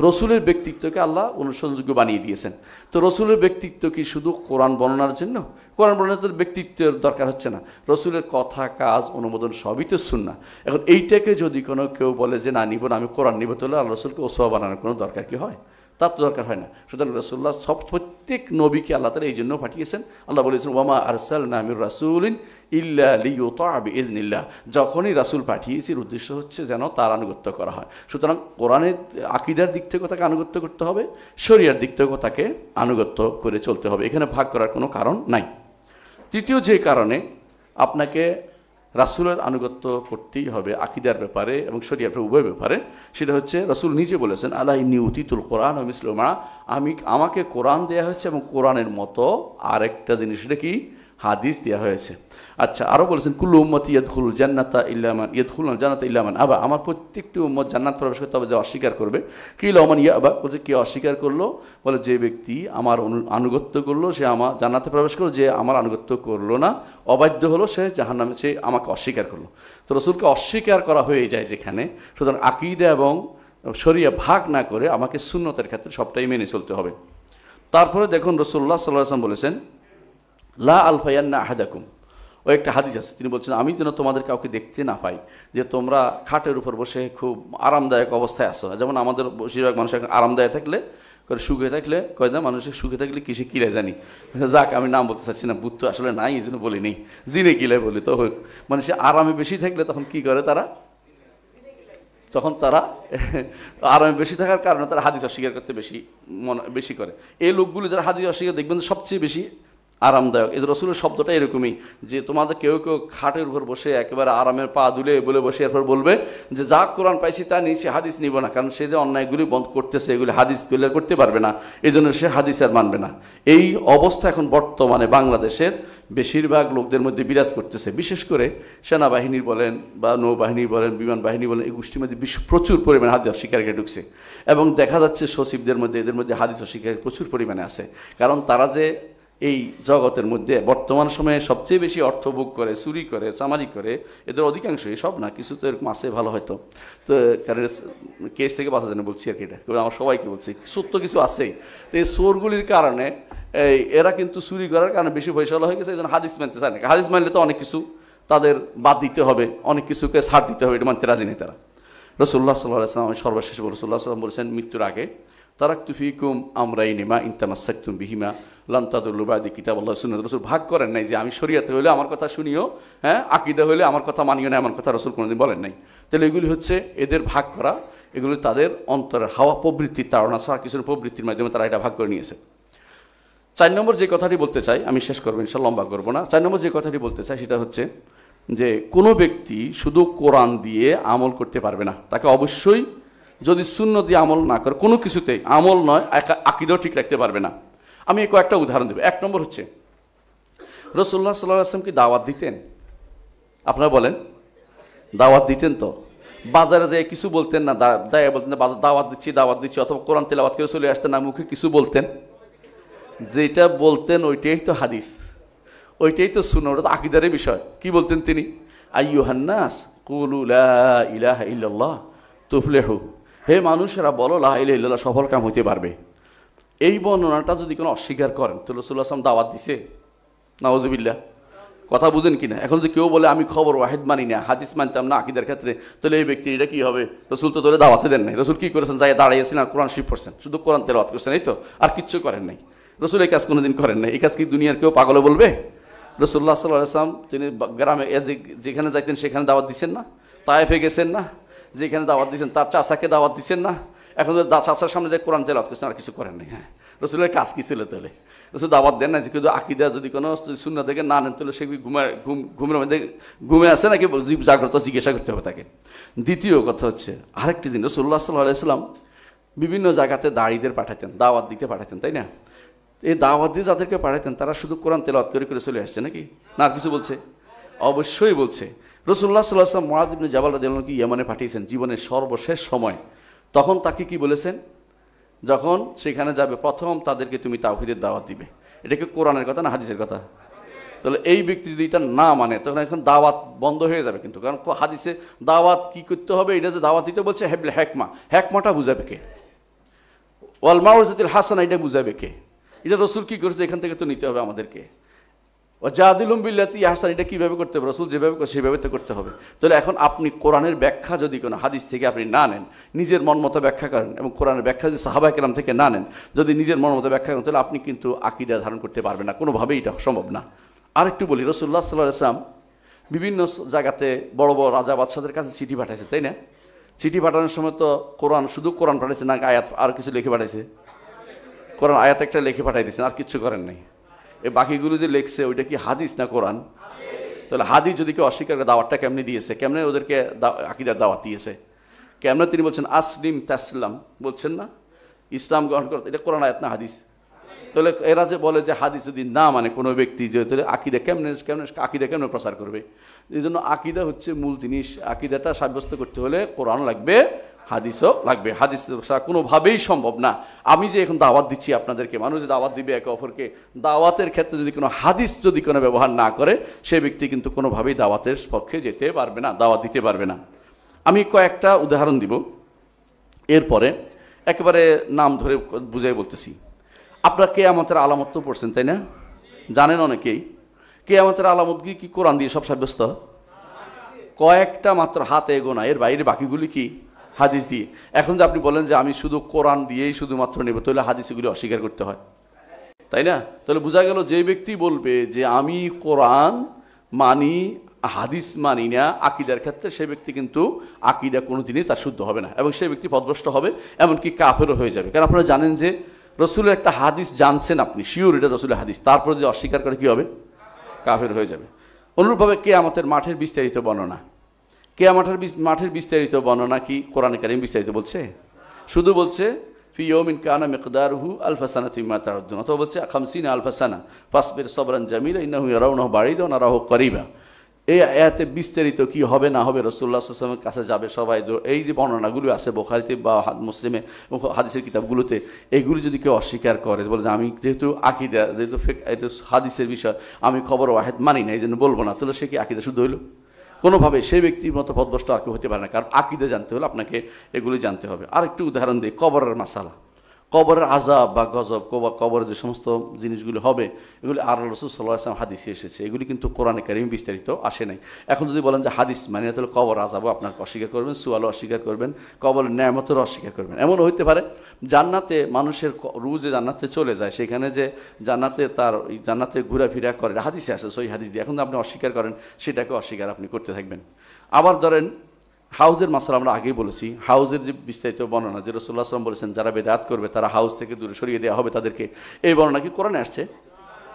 রসুলের ব্যক্তিত্বকে আল্লাহ অনুসরণযোগ্য বানিয়ে দিয়েছেন। তো রসুলের ব্যক্তিত্ব কি শুধু কোরআন বর্ণনার জন্য? কোরআন বর্ণনার ব্যক্তিত্বের দরকার হচ্ছে না। রসুলের কথা, কাজ, অনুমোদন সবই তো সুন্নাহ। এখন এইটাকে যদি কেউ বলে যে না নিব না, আমি কোরআন নিব, তাহলে আল্লাহ রসুলকে ওসওয়া বানানোর কোনো দরকার কি হয়? তার তো দরকার হয় না। সুতরাং রাসূলুল্লাহ প্রত্যেক নবীকে আল্লাহ তাআলা এই জন্য পাঠিয়েছেন। আল্লাহ বলেছেন ওয়ামা আরসালনা মির রাসূলিন ইল্লা লিইউতা বিইজনিল্লাহ, যখনই রাসূল পাঠিয়েছি এর উদ্দেশ্য হচ্ছে যেন তার আনুগত্য করা হয়। সুতরাং কোরআনের আকীদার দিক থেকেও তাকে আনুগত্য করতে হবে, শরীয়তের দিক থেকেও তাকে আনুগত্য করে চলতে হবে, এখানে ভাগ করার কোনো কারণ নাই। তৃতীয় যে কারণে আপনাকে রাসূলের আনুগত্য করতেই হবে আকীদার ব্যাপারে এবং শরীয়তের উভয় ব্যাপারে, সেটা হচ্ছে রাসূল নিজে বলেছেন আলা ইন্নী উতিতুল কোরআন ওয়া মিসলুহু মা, আমাকে কোরআন দেয়া হয়েছে এবং কোরআনের মতো আরেকটা জিনিস, এটা কি হাদিস দেওয়া হয়েছে। আচ্ছা, আরও বলেছেন কুল্লু উম্মতি ইয়াদখুলুল জান্নাতা ইল্লা মান ইয়াদখুলুল জান্নাতা ইল্লা মান আবা, আমার প্রত্যেকটি উম্মত জান্নাত প্রবেশ করতে হবে যে অস্বীকার করবে। কিলা মান ইয়াবা, বলছে কে অস্বীকার করলো, বলে যে ব্যক্তি আমার আনুগত্য করলো সে আমার জান্নাতে প্রবেশ করলো, যে আমার আনুগত্য করলো না অবাধ্য হলো সে জাহান্নামে, সে আমাকে অস্বীকার করলো। তো রাসূলকে অস্বীকার করা হয়ে যায় যেখানে, সুতরাং আকীদা এবং শরিয়া ভাগ না করে আমাকে সুন্নতের ক্ষেত্রে সবটাই মেনে চলতে হবে। তারপরে দেখুন রাসূলুল্লাহ সাল্লাল্লাহু আলাইহি ওয়াসাল্লাম বলেছেন লা আলফায়ান্না আহাদাকুম, ও একটা হাদিস আছে, তিনি বলছেন আমি যেন তোমাদের কাউকে দেখতে না পাই যে তোমরা খাটের উপর বসে খুব আরামদায়ক অবস্থায় আসো। যেমন আমাদের বেশিরভাগ মানুষ আরামদায়ক থাকলে করে, সুখে থাকলে কয় না মানুষের সুখে থাকলে কিসে কিলে জানি, যাক আমি নাম বলতে চাচ্ছি না, বুধ তো আসলে নাই এই জন্য বলিনি, জিনে কিলে বলি। তো মানুষের আরামে বেশি থাকলে তখন কি করে তারা, তখন তারা আরামে বেশি থাকার কারণে তারা হাদিস অস্বীকার করতে বেশি করে। এই লোকগুলো যারা হাদিস অস্বীকার দেখবেন সবচেয়ে বেশি আরামদায়ক। এই রসুলের শব্দটা এরকমই যে তোমাদের কেউ কেউ খাটের উপর বসে একেবারে আরামের পা দুলে বলে বসে এরপর বলবে যে যা কোরআন পাইছি তা নিচে হাদিস নিব না, কারণ সে যে অন্যায়গুলি বন্ধ করতেছে এগুলি হাদিস ক্লিয়ার করতে পারবে না, এই জন্য সে হাদিস আর মানবে না। এই অবস্থা এখন বর্তমানে বাংলাদেশের বেশিরভাগ লোকদের মধ্যে বিরাজ করতেছে, বিশেষ করে সেনাবাহিনীর বলেন বা নৌবাহিনী বলেন বিমান বাহিনী বলেন, এই গোষ্ঠীর মধ্যে প্রচুর পরিমাণে হাদিস অস্বীকারী ঢুকছে। এবং দেখা যাচ্ছে সচিবদের মধ্যে এদের মধ্যে হাদিস অস্বীকারী প্রচুর পরিমাণে আছে, কারণ তারা যে এই জগতের মধ্যে বর্তমান সময়ে সবচেয়ে বেশি অর্থ ভোগ করে, চুরি করে, চামারি করে, এদের অধিকাংশই, সব না, কিছু তো এরকম আছে ভালো হয়তো, তো কারণ কেস থেকে বাঁচা যায় না বলছি আর কি, এটা আমার সবাইকে বলছি, সত্য কিছু আছেই। তো এই চোরগুলির কারণে এরা কিন্তু চুরি করার কারণে বেশি পয়সাওয়ালা হয়ে গেছে, এই জন্য হাদিস মানতে চায় না। হাদিস মানলে তো অনেক কিছু তাদের বাদ দিতে হবে, অনেক কিছুকে ছাড় দিতে হবে, এটা মানতে রাজি নেই তারা। রাসূলুল্লাহ সাল্লাল্লাহু আলাইহি ওয়াসাল্লাম সর্বশেষ রাসূলুল্লাহ সাল্লাল্লাহু আলাইহি ওয়াসাল্লাম বলেছেন মৃত্যুর আগে তারাকতু ফীকুম আমরাইনি মা ইন তামাসসাকতুম বিহিমা লান তাদুল্লু বাদি কিতাবাল্লাহ সুন্নাত। রাসূল ভাগ করেন নাই যে আমি শরীয়তে হইলে আমার কথা শুনিও, হ্যাঁ আকীদা হইলে আমার কথা মানিও না, এমন কথা রাসূল কোনোদিন বলেন নাই। তাহলে এগুলি হচ্ছে এদের ভাগ করা, এগুলি তাদের অন্তরের হাওয়া প্রবৃত্তির তাড়না ছাড়া কিছুর প্রবৃত্তির মাধ্যমে তারা এটা ভাগ করে নিয়েছে। 4 নম্বর যে কথাটি বলতে চাই, আমি শেষ করবো ইনশাআল্লাহ, লম্বা করবো না। 4 নম্বর যে কথাটি বলতে চাই সেটা হচ্ছে যে কোনো ব্যক্তি শুধু কোরআন দিয়ে আমল করতে পারবে না, তাকে অবশ্যই যদি সুন্নাত দিয়ে আমল না করে কোনো কিছুতেই আমল নয় আকীদাও ঠিক রাখতে পারবে না। আমি কয়েকটা উদাহরণ দেব। 1 নম্বর হচ্ছে রাসূলুল্লাহ সাল্লাল্লাহু আলাইহি ওয়াসাল্লাম কি দাওয়াত দিতেন? আপনারা বলেন, দাওয়াত দিতেন? তো বাজারে যেয়ে কিছু বলতেন না, যাই বলতেন না দাওয়াত দিচ্ছি, অথবা কোরআন তেলাওয়াত করে চলে আসতেন না, মুখে কিছু বলতেন, যেটা বলতেন ওইটাই তো হাদিস, ওইটাই তো সুন্নাহ, ওটা তো আকীদারই বিষয়। কি বলতেন তিনি? আইয়ুহান নাস কুলু লা ইলাহা ইল্লাল্লাহ তুফলিহু, হে মানুষেরা বলো লা ইলাহা ইল্লাল্লাহ, সফল কাম হইতে পারবে। এই বর্ণনাটা যদি কোনো অস্বীকার করেন তো রাসূলুল্লাহ সাল্লাল্লাহু আলাইহি ওয়াসাল্লাম দাওয়াত দিছে? নাউযুবিল্লাহ, কথা বুঝেন কিনা? এখন যদি কেউ বলে আমি খবর ওয়াহিদ মানি না, হাদিস মানতাম না আকীদার ক্ষেত্রে, তাহলে এই ব্যক্তি এটা কি হবে? রাসূল তো ধরে দাওয়াতে দেন নাই। রাসূল কি করেছেন? যাই দাঁড়িয়েছেন আর কোরআন শরীফ পড়ছেন, শুধু কোরআন তেলাওয়াত করছেন, এই তো, আর কিচ্ছু করেন নাই। রাসূল এই কাজ কোনোদিন করেন নাই। এই কাজ কি দুনিয়ার কেউ পাগলে বলবে? রাসূলুল্লাহ সাল্লাল্লাহু আলাইহি ওয়াসাল্লাম তিনি গ্রামে যেখানে যাইতেন সেখানে দাওয়াত দিচ্ছেন না? তায়েফে গেছেন না, যেখানে দাওয়াত দিচ্ছেন তার চাচাকে দাওয়াত দিচ্ছেন না? এখন চাচার সামনে যে কোরআন তেলাওয়াত করছেন, আর কিছু করেন নাই। হ্যাঁ, রাসূলের কাজ কি ছিল তাহলে? রাসূল দাওয়াত দেন না যে কিন্তু আকীদা যদি কোনো সুন্নাহ থেকে না নেন তাহলে সেগুলি ঘুমের মধ্যে ঘুমে আসে নাকি জাগ্রত, জিজ্ঞাসা করতে হবে তাকে। দ্বিতীয় কথা হচ্ছে আরেকটি দিন রাসূলুল্লাহ সাল্লাল্লাহু আলাইহি ওয়াসাল্লাম বিভিন্ন জায়গাতে দাড়িদের পাঠাতেন, দাওয়াত দিতে পাঠাতেন, তাই না? এই দাওয়াত দিয়ে যাদেরকে পাঠাতেন তারা শুধু কোরআন তেলাওয়াত করে করে চলে আসছে নাকি? না আর কিছু বলছে? অবশ্যই বলছে। রাসূলুল্লাহ সাল্লাল্লাহু আলাইহি ওয়াসাল্লাম মুআয ইবনে জাবাল রাদিয়াল্লাহু আনহু ইয়েমেনে পাঠিয়েছেন জীবনের সর্বশেষ সময়, তখন তাকে কি বলেছেন? যখন সেখানে যাবে প্রথম তাদেরকে তুমি তাওহীদের দাওয়াত দিবে। এটা কি কোরআনের কথা না হাদিসের কথা? তাহলে এই ব্যক্তি যদি এটা না মানে তখন এখন দাওয়াত বন্ধ হয়ে যাবে কিন্তু, কারণ হাদিসে দাওয়াত কি করতে হবে, এটা যে দাওয়াত দিতে বলছে হেবলে হেকমাটা বুঝাবে কে? ওয়াল মাউইজাতুল হাসানা এটা বুঝাবে কে? এটা রাসূল কি করেছে এখান থেকে তো নিতে হবে আমাদেরকে। ওয়াজাদিলুম বিল্লাতি আহসান, এটা কীভাবে করতে হবে? রাসূল যেভাবে সেভাবে তো করতে হবে। তাহলে এখন আপনি কোরআনের ব্যাখ্যা যদি কোনো হাদিস থেকে আপনি না নেন, নিজের মন মতো ব্যাখ্যা করেন, এবং কোরআনের ব্যাখ্যা যদি সাহাবা কেরাম থেকে না নেন, যদি নিজের মন মতো ব্যাখ্যা করেন, তাহলে আপনি কিন্তু আকীদা ধারণ করতে পারবেন না, কোনোভাবেই এটা সম্ভব না। আরেকটু বলি, রাসূলুল্লাহ সাল্লাল্লাহু আলাইহি ওয়াসাল্লাম বিভিন্ন জায়গাতে বড় বড় রাজা বাদশাদের কাছে চিঠি পাঠাইছে, তাই না? চিঠি পাঠানোর সময় তো কোরআন, শুধু কোরআন পাঠাইছে না, আয়াত আর কিছু লিখে পাঠাইছে? কোরআন আয়াত একটা লিখে পাঠাই দিয়েছেন, আর কিচ্ছু করেন নাই। এই বাকিগুলো যে লিখছে ওইটা কি হাদিস না কোরআন? তাহলে হাদিস যদি কেউ অস্বীকার করে, দাওয়াতটা কেমনি দিয়েছে, কেমনে ওদেরকে আকীদার দাওয়াত দিয়েছে, কেমনে তিনি বলছেন আসলিম তাসলাম, বলছেন না ইসলাম গ্রহণ করতে, এটা কোরআন আয়াত না হাদিস? তাহলে এরা যে বলে যে হাদিস যদি না মানে কোনো ব্যক্তি, যে তাহলে আকীদা কেমনে প্রচার করবে? এই জন্য আকীদা হচ্ছে মূল জিনিস। আকীদাটা সাব্যস্ত করতে হলে কোরআন লাগবে, হাদিসও লাগবে। হাদিস কোনোভাবেই সম্ভব না। আমি যে এখন দাওয়াত দিচ্ছি আপনাদেরকে, মানুষ যে দাওয়াত দিবে একে অপরকে, দাওয়াতের ক্ষেত্রে যদি কোনো হাদিস যদি কোনো ব্যবহার না করে, সে ব্যক্তি কিন্তু কোনোভাবেই দাওয়াতের পক্ষে যেতে পারবে না, দাওয়াত দিতে পারবে না। আমি কয়েকটা উদাহরণ দিব, এরপরে একেবারে নাম ধরে বুঝাই বলতেছি। আপনারা কিয়ামতের আলামত তো পড়ছেন, তাই না? জানেন অনেকেই। কিয়ামতের আলামত কি কোরআন দিয়ে সব সাব্যস্ত? কয়েকটা মাত্র হাতে গোনা, এর বাইরে বাকিগুলি কি হাদিস দিয়ে। এখন যে আপনি বলেন যে আমি শুধু কোরআন দিয়েই শুধুমাত্র নেব, তাহলে হাদিসগুলি অস্বীকার করতে হয়, তাই না? তাহলে বোঝা গেল যে ব্যক্তি বলবে যে আমি কোরআন মানি, হাদিস মানি না আকীদার ক্ষেত্রে, সে ব্যক্তি কিন্তু আকীদা কোনোদিনই তার শুদ্ধ হবে না, এবং সেই ব্যক্তি পথভ্রষ্ট হবে, এমনকি কাফেরও হয়ে যাবে। কারণ আপনারা জানেন যে রসুলের একটা হাদিস জানছেন আপনি, শিওর এটা রসুলের হাদিস, তারপরে যদি অস্বীকার করে কী হবে? কাফের হয়ে যাবে। অনুরূপভাবে কিয়ামতের মাঠের বিস্তারিত বর্ণনা, কিয়ামতের মাঠের বিস্তারিত বর্ণনা কি কোরআনে কারীম বিস্তারিত বলছে? শুধু বলছে ফি ইয়াউমিন কানা মিকদারুহু আলফা সানাতিন মিম্মা তাউদ্দুন, অথবা বলছে 50 আলফা সানা ফাসবির সাবরান জামিলা ইন্নাহু ইয়ারাউনাহু বাঈদা ওয়া নারাহু করিবা। এই আয়াতে বিস্তারিত কি হবে না হবে, রাসূলুল্লাহ সাল্লাল্লাহু আলাইহি ওয়াসাল্লামের কাছে যাবে সবাই, এই যে বর্ণনাগুলো আছে বুখারীতে বা মুসলিমে হাদিসের কিতাবগুলোতে, এইগুলি যদি কেউ অস্বীকার করে, বলে যে আমি যেহেতু আকীদা, যেহেতু এটা হাদিসের বিষয়, আমি খবর ওয়াহিদ মানি না, এই জন্য বলবো না, তাহলে সে কি আকীদা শুদ্ধ হইল? কোনোভাবে সেই ব্যক্তির মতো পথভ্রষ্ট আর কেউ হতে পারে না। কারণ আকীদা জানতে হলে আপনাকে এগুলি জানতে হবে। আর একটু উদাহরণ দিই, কবরের মাসালা, কবরের আযাব বা গজব, কবরের যে সমস্ত জিনিসগুলি হবে, এগুলি আর রাসূল সাল্লাল্লাহু আলাইহি ওয়াসাল্লাম হাদিসে এসেছে, এগুলি কিন্তু কোরআনে কারীমে বিস্তারিত আসে নাই। এখন যদি বলেন যে হাদিস মানে, তাহলে কবর আযাবও আপনার অস্বীকার করবেন, সুয়ালও অস্বীকার করবেন, কবরের নেয়ামতেরও অস্বীকার করবেন। এমনও হইতে পারে জান্নাতে মানুষের রূহ যে জান্নাতে চলে যায়, সেখানে যে জান্নাতে ঘোরাফেরা করে, হাদিসে আসে, সই হাদিস দিয়ে, এখন আপনি অস্বীকার করেন, সেটাকে অস্বীকার আপনি করতে থাকবেন। আবার ধরেন হাউজের মাসালা, আমরা আগেই বলেছি, হাউজের যে বিস্তারিত বর্ণনা, যে রাসূলুল্লাহ সাল্লাল্লাহু আলাইহি ওয়াসাল্লাম বলেছেন যারা বেদাত করবে তারা হাউজ থেকে দূরে সরিয়ে দেওয়া হবে তাদেরকে, এই বর্ণনা কি কোরআনে আসছে?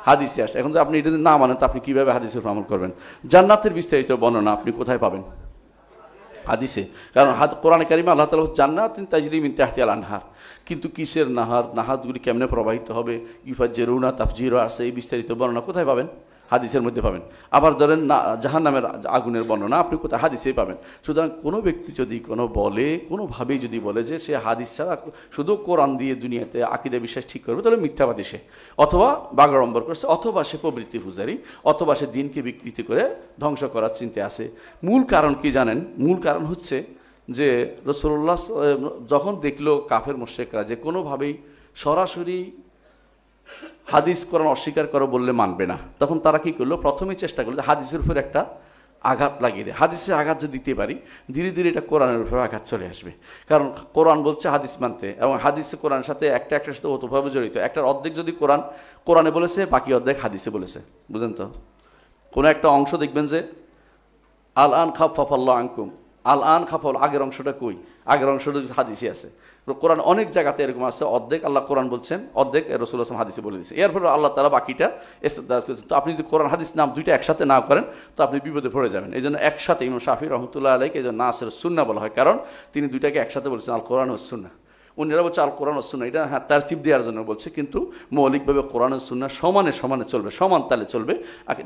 হাদিসে আসছে। এখন যদি আপনি এটা না মানেন, তো আপনি কীভাবে হাদিসের উপর আমল করবেন? জান্নাতের বিস্তারিত বর্ণনা আপনি কোথায় পাবেন? হাদিসে। কারণ কোরআনে কারীমে আল্লাহ তাআলা জান্নাতিন তাজরি মিন তাহতিহাল আনহার, কিন্তু কিসের নাহার, নাহারগুলি কেমনে প্রবাহিত হবে, ইউফাজ্জিরুনা তাফজিরা আছে, এই বিস্তারিত বর্ণনা কোথায় পাবেন? হাদিসের মধ্যে পাবেন। আবার ধরেন না জাহান্নামের আগুনের বর্ণনা আপনি কোথায়? হাদিসেই পাবেন। সুতরাং কোনো ব্যক্তি যদি কোনোভাবেই যদি বলে যে সে হাদিস ছাড়া শুধু কোরআন দিয়ে দুনিয়াতে আকীদা বিশ্বাস ঠিক করবে, তাহলে মিথ্যাবাদী সে, অথবা বাগাড়ম্বর করছে, অথবা সে প্রবৃত্তি পূজারী, অথবা সে দিনকে বিকৃতি করে ধ্বংস করার চিন্তায় আছে। মূল কারণ কি জানেন? মূল কারণ হচ্ছে যে রাসূলুল্লাহ যখন দেখলো কাফের মুশরিকরা যে কোনোভাবেই সরাসরি হাদিস কোরআন অস্বীকার করো বললে মানবে না, তখন তারা কি করলো? প্রথমেই চেষ্টা করলো যে হাদিসের উপর একটা আঘাত লাগিয়ে দেয়। হাদিসের আঘাত যদি দিতে পারি, ধীরে ধীরে এটা কোরআনের উপর আঘাত চলে আসবে। কারণ কোরআন বলছে হাদিস মানতে, এবং হাদিসে কোরআনের সাথে একটার সাথে ওতভাবে জড়িত। একটার অর্ধেক যদি কোরআনে বলেছে, বাকি অর্ধেক হাদিসে বলেছে, বুঝেন তো? কোনো একটা অংশ দেখবেন যে আল আন খাফাফাল্লাহু আনকুম, আল আন খাফাল, আগের অংশটা কই? আগের অংশটা হাদিসে আছে। কোরআন অনেক জায়গাতে এরকম আছে, অর্ধেক আল্লাহ কোরআন বলছেন, অর্ধেক রাসূলুল্লাহ সাল্লাল্লাহু আলাইহি ওয়াসাল্লাম হাদিসে বলে দিয়েছে। এরপর আল্লাহ তাআলা বাকিটা ইস্তেদলাল করেছেন। তো আপনি যদি কোরআন হাদিস নাম দুইটা একসাথে না করেন, তো আপনি বিপদে পড়ে যাবেন। এই জন্য একসাথে ইমাম শাফিঈ রাহমাতুল্লাহ আলাইহি এই জন্য নাসির সুন্নাহ বলা হয়, কারণ তিনি দুইটাকে একসাথে বলেছেন, আল কোরআন ও সুন্নাহ। অন্যরা বলছে আল কোরআন ও সুন্নাহ, এটা হ্যাঁ তারতিব দেওয়ার জন্য বলছে, কিন্তু মৌলিকভাবে কোরআন ও সুন্নাহ সমানে সমানে চলবে, সমান তালে চলবে।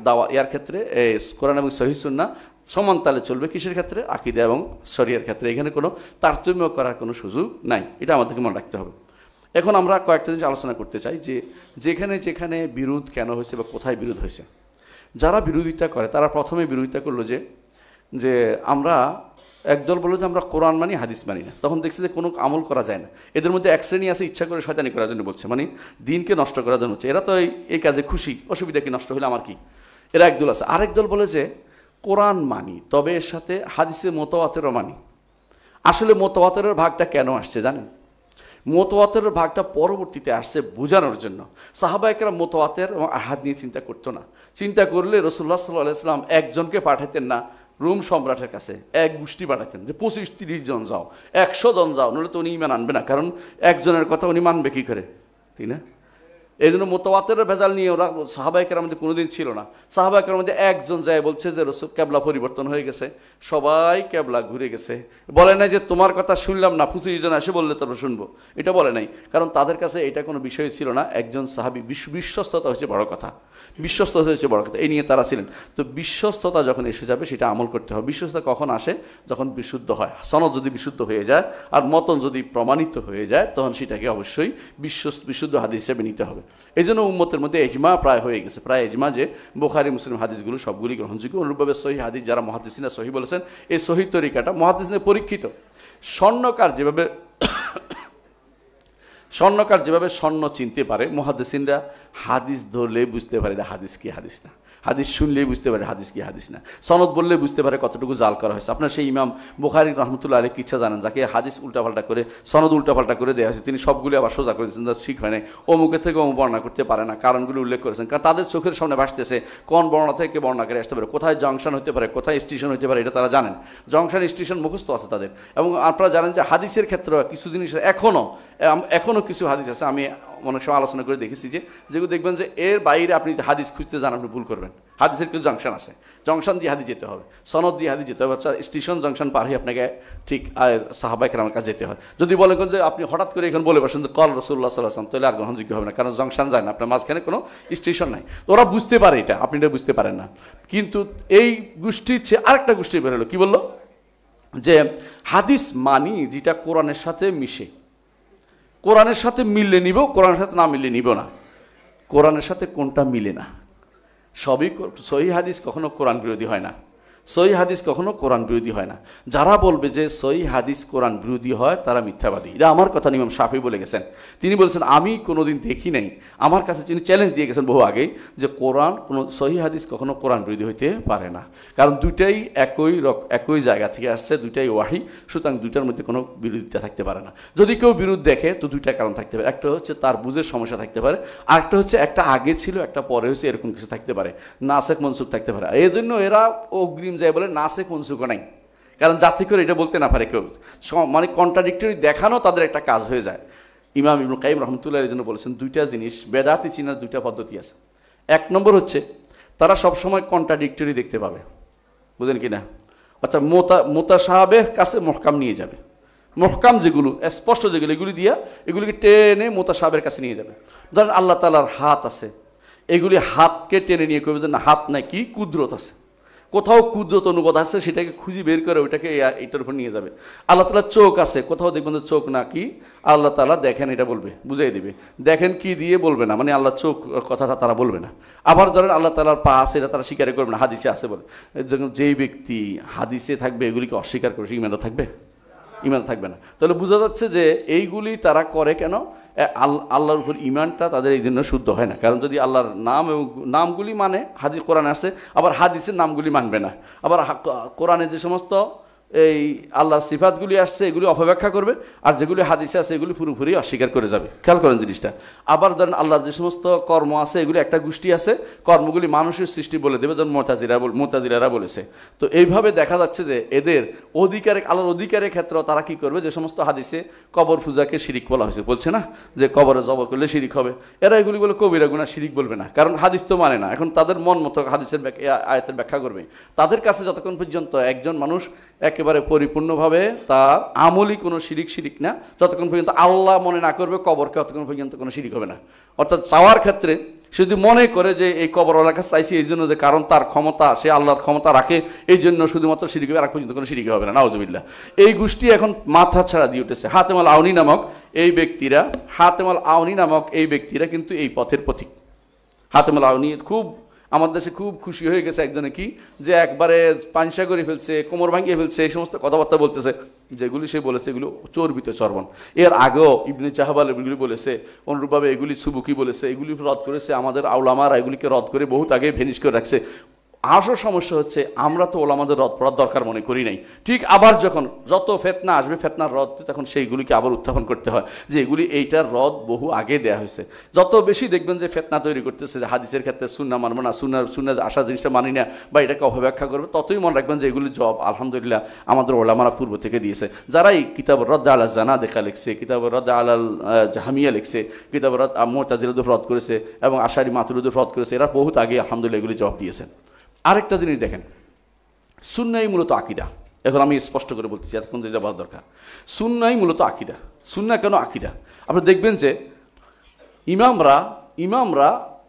দাওয়া এর ক্ষেত্রে কোরআন এবং সহিহ সুন্নাহ সমান তালে চলবে। কিসের ক্ষেত্রে? আকীদা এবং শরিয়ার ক্ষেত্রে। এখানে কোনো তারতম্য করার কোনো সুযোগ নাই, এটা আমাদেরকে মনে রাখতে হবে। এখন আমরা কয়েকটা জিনিস আলোচনা করতে চাই যে যেখানে যেখানে বিরোধ কেন হয়েছে বা কোথায় বিরোধ হয়েছে। যারা বিরোধিতা করে তারা প্রথমে বিরোধিতা করলো যে আমরা একদল বললো যে আমরা কোরআন মানি, হাদিস মানি না। তখন দেখছি যে কোনো আমল করা যায় না। এদের মধ্যে এক শ্রেণী আছে ইচ্ছা করে শয়তানি করার জন্য বলছে, মানে দিনকে নষ্ট করার জন্য হচ্ছে। এরা তো এই কাজে খুশি, অসুবিধা কি, নষ্ট হলে আমার কি? এরা একদল আছে। আরেক দল বলে যে কোরআন মানি, তবে এর সাথে হাদিসে মোতাওয়াতেরও মানি। আসলে মোতাওয়াতেরের ভাগটা কেন আসছে জানেন? মোতাওয়াতেরের ভাগটা পরবর্তীতে আসছে বোঝানোর জন্য। সাহাবা একরাম মোতাওয়াতের এবং আহাদ নিয়ে চিন্তা করতো না। চিন্তা করলে রাসূলুল্লাহ সাল্লাল্লাহু আলাইহি ওয়াসাল্লাম একজনকে পাঠাতেন না রোম সম্রাটের কাছে, এক গোষ্ঠী পাঠাতেন যে 25-30 জন যাও, 100 জন যাও, নইলে তো উনি ঈমান আনবে না, কারণ একজনের কথা উনি মানবে কী করে, তাই না? এই জন্য মোতাওয়াতেরের ভেজাল নিয়ে ওরা সাহাবা একরামদের কোনোদিন ছিল না। সাহাবা একরামদের একজন যায় বলছে যে রাসূল কেবলা পরিবর্তন হয়ে গেছে, সবাই কেবলা ঘুরে গেছে। বলে নাই যে তোমার কথা শুনলাম না, 25 জন এসে বললে তবে শুনবো, এটা বলে নাই, কারণ তাদের কাছে এটা কোনো বিষয় ছিল না। একজন সাহাবী বিশ্বস্ততা হচ্ছে বড় কথা, বিশ্বস্ততা হচ্ছে বড় কথা, এই নিয়ে তারা ছিলেন। তো বিশ্বস্ততা যখন এসে যাবে সেটা আমল করতে হবে। বিশ্বস্ততা কখন আসে? যখন বিশুদ্ধ হয়, সনদ যদি বিশুদ্ধ হয়ে যায় আর মতন যদি প্রমাণিত হয়ে যায়, তখন সেটাকে অবশ্যই বিশুদ্ধ হাদিস হিসেবে নিতে হবে। এই জন্য উম্মতের মধ্যে ইজমা প্রায় হয়ে গেছে, প্রায় ইজমা যে বুখারী মুসলিম হাদিসগুলো সবগুলি গ্রহণযোগ্য। অনুরূপভাবে সহিহ হাদিস যারা মুহাদ্দিসিনা সহিহ বলেছেন, এই সহিহ তরিকাটা মুহাদ্দিসিনে পরীক্ষিত। স্বর্ণকার যেভাবে স্বর্ণ চিনতে পারে, মুহাদ্দিসিনরা হাদিস ধরলে বুঝতে পারে এটা হাদিস কি হাদিস না, হাদিস শুনলেই বুঝতে পারে হাদিস কি হাদিস না, সনদ বললে বুঝতে পারে কতটুকু জাল করা হয়েছে। আপনার সেই ইমাম বুখারী রহমতুল্লাহ আলাইহি কিচ্ছা জানেন, যাকে হাদিস উল্টাপাল্টা করে সনদ উল্টাপাল্টা করে দেওয়া হয়েছে, তিনি সবগুলি আবার সোজা করে দিয়েছেন, ঠিক হয় নাই, অমুকে থেকে অমুক বর্ণনা করতে পারে না, কারণগুলো উল্লেখ করেছেন, কারণ তাদের চোখের সামনে ভাসতেছে কোন বর্ণনা থেকে বর্ণনা করে আসতে পারে, কোথায় জংশন হতে পারে, কোথায় স্টেশন হতে পারে, এটা তারা জানেন। জংশন স্টেশন মুখস্থ আছে তাদের। এবং আপনারা জানেন যে হাদিসের ক্ষেত্রে কিছু জিনিস এখনও কিছু হাদিস আছে, আমি অনেক সময় আলোচনা করে দেখেছি যেগুলো দেখবেন যে এর বাইরে আপনি হাদিস খুঁজতে যান আপনি ভুল করবেন। হাদিসের কিছু জংশন আছে, জংশন দিয়ে হাদিস যেতে হবে, সনদ দিয়ে হাদিস যেতে হবে, স্টেশন জংশন পার হয়ে আপনাকে ঠিক সাহাবা একরামের কাছে যেতে হয়। যদি বলেন যে আপনি হঠাৎ করে এখানে বলে বসেন যে কল রাসূলুল্লাহ সাল্লাল্লাহু আলাইহি ওয়াসাল্লাম, তাহলে আর গ্রহণযোগ্য হবে না, কারণ জংশন যায় না, আপনার মাঝখানে কোনো স্টেশন নাই। তো ওরা বুঝতে পারে এটা, আপনি এটা বুঝতে পারেন না। কিন্তু এই গোষ্ঠীর চেয়ে আরেকটা গোষ্ঠী বের হলো, কি বললো? যে হাদিস মানি যেটা কোরআনের সাথে মিশে, কোরআনের সাথে মিললে নিব, কোরআনের সাথে না মিললে নিব না। কোরআনের সাথে কোনটা মিলে না? সবই সহিহ হাদিস কখনো কোরআন বিরোধী হয় না, সহিহ হাদিস কখনো কোরআন বিরোধী হয় না। যারা বলবে যে সহিহ হাদিস কোরআন বিরোধী হয় তারা মিথ্যাবাদী। এটা আমার কথা ইমাম শাফি বলে গেছেন। তিনি বলেছেন আমি কোনোদিন দেখি নাই, আমার কাছে তিনি চ্যালেঞ্জ দিয়ে গেছেন বহু আগেই, যে কোরআন কোনো সহিহ হাদিস কখনো কোরআন বিরোধী হইতে পারে না, কারণ দুইটাই একই জায়গা থেকে আসছে, দুইটাই ওয়াহি, সুতরাং দুইটার মধ্যে কোনো বিরোধিতা থাকতে পারে না। যদি কেউ বিরোধ দেখে তো দুইটা কারণ থাকতে পারে, একটা হচ্ছে তার বুঝের সমস্যা থাকতে পারে, আরেকটা হচ্ছে একটা আগে ছিল একটা পরে হয়েছে, এরকম কিছু থাকতে পারে, নাসেখ মনসুখ থাকতে পারে। এই জন্য এরা অগ্রিম যায় বলে নাসেখ মনসুখও নাই, কারণ যাতে করে এটা বলতে না পারে কেউ, মানে কন্ট্রাডিক্টরি দেখানো তাদের একটা কাজ হয়ে যায়। ইমাম ইবনুল কাইয়িম রাহমাতুল্লাহ এর জন্য বলেছেন দুইটা জিনিস বেদাতি চিনার দুইটা পদ্ধতি আছে। এক নম্বর হচ্ছে তারা সবসময় কন্ট্রাডিক্টরি দেখতে পাবে, বুঝলেন কি না? অর্থাৎ মোতাশাবিহ কাছে মুহকাম নিয়ে যাবে, মুহকাম যেগুলো স্পষ্ট যেগুলো এগুলি দিয়া এগুলিকে টেনে মোতাশাবিহের কাছে নিয়ে যাবে। ধরেন আল্লাহ তাআলার হাত আছে, এগুলি হাতকে টেনে নিয়ে কইবে যে না হাত নাই, কি কুদরত আছে, কোথাও কুদরত অনুবাদ আছে সেটাকে খুঁজে বের করে ওইটাকে এটার উপর নিয়ে যাবে। আল্লাহ তাআলার চোখ আছে, কোথাও দেখবেন যে চোখ না, কি আল্লাহ তাআলা দেখেন এটা বলবে, বুঝাই দিবে, দেখেন কি দিয়ে বলবে না, মানে আল্লাহ চোখ কথাটা তারা বলবে না। আবার ধরেন আল্লাহ তাআলার পা আছে, এটা তারা স্বীকার করবে না, হাদিসে আছে বলে। যেই ব্যক্তি হাদিসে থাকবে এগুলিকে অস্বীকার করে, সে ইমানদার থাকবে? ইমান থাকবে না। তাহলে বোঝা যাচ্ছে যে এইগুলি তারা করে কেন? আল্লাহর উপর ইমানটা তাদের এই জন্য শুদ্ধ হয় না, কারণ যদি আল্লাহর নাম এবং নামগুলি মানে হাদিস কোরআনে আসে, আবার হাদিসের নামগুলি মানবে না, আবার কোরআনে যে সমস্ত এই আল্লাহর সিফাতগুলি আসছে এগুলি অপব্যাখ্যা করবে, আর যেগুলি হাদিসে আছে এগুলি পুরোপুরি অস্বীকার করে যাবে। খেয়াল করেন জিনিসটা। আবার ধরেন আল্লাহর যে সমস্ত কর্ম আছে এগুলি একটা গোষ্ঠী আছে, কর্মগুলি মানুষের সৃষ্টি বলে দেবে, যেমন মুতাজিলারা বলেছে। তো এইভাবে দেখা যাচ্ছে যে এদের অধিকারে, আল্লাহর অধিকারের ক্ষেত্রে তারা কি করবে, যে সমস্ত হাদিসে কবর পূজাকে শিরিক বলা হয়েছে, বলছে না যে কবরে জবাই করলে শিরিক হবে, এরা এগুলি বলে কবিরা গুনাহ, শিরিক বলবে না, কারণ হাদিস তো মানে না। এখন তাদের মন মতো হাদিসের আয়াতের ব্যাখ্যা করবে। তাদের কাছে যতক্ষণ পর্যন্ত একজন মানুষ একেবারে পরিপূর্ণভাবে তার আমলি কোনো শিরিক না, যতক্ষণ পর্যন্ত আল্লাহ মনে না করবে কবরকে, ততক্ষণ পর্যন্ত কোনো শিরিক হবে না। অর্থাৎ চাওয়ার ক্ষেত্রে সে যদি মনে করে যে এই কবরওয়ালার কাছে চাইছি এই জন্য যে কারণ তার ক্ষমতা, সে আল্লাহর ক্ষমতা রাখে, এই জন্য শুধুমাত্র শিরিক হবে, আর পর্যন্ত কোনো শিরিক হবে না, নাউজুবিল্লাহ। এই গোষ্ঠী এখন মাথা ছাড়া দিয়ে উঠেছে। হাতেম আল আউনি নামক এই ব্যক্তিরা কিন্তু এই পথের পথিক। হাতেম আল আউনি খুব আমাদের দেশে খুব খুশি হয়ে গেছে একজনে, কি যে একবারে পাঞ্চা করে ফেলছে, কোমর ভাঙিয়ে ফেলছে, এই সমস্ত কথাবার্তা বলতেছে। যেগুলি সে বলেছে এগুলো চর্বিত চর্বণ। এর আগেও ইবনে চাহবাল এগুলি বলেছে, অনুরূপভাবে এগুলি সুবুকি বলেছে, এগুলি রদ করেছে আমাদের আউলামারা, এগুলিকে রদ করে বহুত আগে ভেনিশ করে রাখছে। আসল সমস্যা হচ্ছে আমরা তো ওলামাদের রদ পড়ার দরকার মনে করি নাই। ঠিক আবার যখন যত ফেতনা আসবে ফেতনার রদ তখন সেইগুলিকে আবার উত্থাপন করতে হয় যে এগুলি এইটার রদ বহু আগে দেয়া হয়েছে। যত বেশি দেখবেন যে ফেতনা তৈরি করতেছে যে হাদিসের ক্ষেত্রে সুন্নাহ মানবো না, সুন্নাহ আসা জিনিসটা মানি না বা এটাকে অপব্যাখ্যা করবে, ততই মনে রাখবেন যে এগুলি জব আলহামদুলিল্লাহ আমাদের ওলামারা পূর্ব থেকে দিয়েছে। যারা এই কিতাব রদ আলা জানা দেখা লিখছে, কিতাব রদ আলাল জাহামিয়া লিখছে, কিতাব রদ মুতাজিলাদের রদ করেছে এবং আশারি মাতুরিদের রদ করেছে, এরা বহুত আগে আলহামদুলিল্লাহ এগুলি জব দিয়েছেন। আরেকটা জিনিস দেখেন, সুন্নাই মূলত আকিদা। এখন আমি স্পষ্ট করে বলতেছি, এতক্ষণ যেটা বলার দরকার, সুন্নাই মূলত আকিদা। সুন্না কেন আকিদা? আপনি দেখবেন যে ইমামরা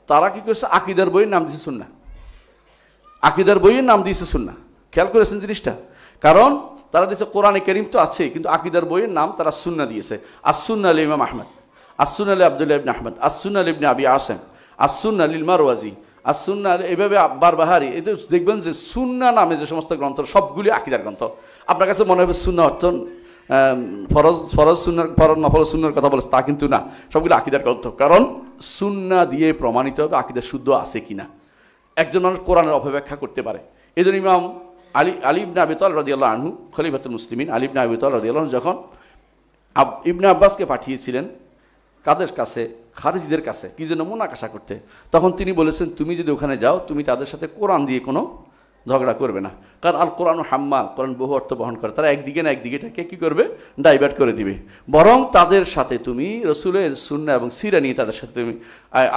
তারা কি করেছে, আকিদার বইয়ের নাম দিয়েছে সুন্না। আকিদার বইয়ের নাম দিয়েছে সুন্না। খেয়াল করেছেন জিনিসটা? কারণ তারা দিয়েছে কোরআনে কারীম তো আছে, কিন্তু আকিদার বইয়ের নাম তারা সুন্না দিয়েছে। আসুন্না আল ইমাম আহমদ, আসুন্না আল আব্দুল্লাহ ইবনে আহমদ, আসুন্না আল ইবনে আবি আসেম, আসুন্না আল মারওয়াজি, আর সুন্না এইভাবে আব্বার বাহারি। এটা দেখবেন যে সুন্না নামে যে সমস্ত গ্রন্থ সবগুলি আকিদার গ্রন্থ। আপনার কাছে মনে হবে সুন্না অর্থ ফরজ সুন্নার ফরজ নফল সুন্নার কথা বলেছে, তা কিন্তু না, সবগুলো আকিদার গ্রন্থ। কারণ সুন্না দিয়ে প্রমাণিত হবে আকিদা শুদ্ধ আছে কিনা। একজন মানুষ কোরআনের অপব্যাখ্যা করতে পারে। এই জন্য ইমাম আলী ইবনে আবি তালিব রাদিয়াল্লাহু আনহু, খলিফাতুল মুসলিমিন আলী ইবনে আবি তালিব রাদিয়াল্লাহু আনহু যখন ইবনে আব্বাসকে পাঠিয়েছিলেন কাদের কাছে, খারিজিদের কাছে, কি জন্য মুনাকাশা করতে, তখন তিনি বলেছেন তুমি যদি ওখানে যাও তুমি তাদের সাথে কোরআন দিয়ে কোনো ঝগড়া করবে না। কারণ আল কোরআন হাম্মাল, কোরআন বহু অর্থ বহন করে, তারা একদিকে না একদিকেটাকে কী করবে, ডাইভার্ট করে দিবে। বরং তাদের সাথে তুমি রসুলের সুন্নাহ এবং সিরা নিয়ে তাদের সাথে তুমি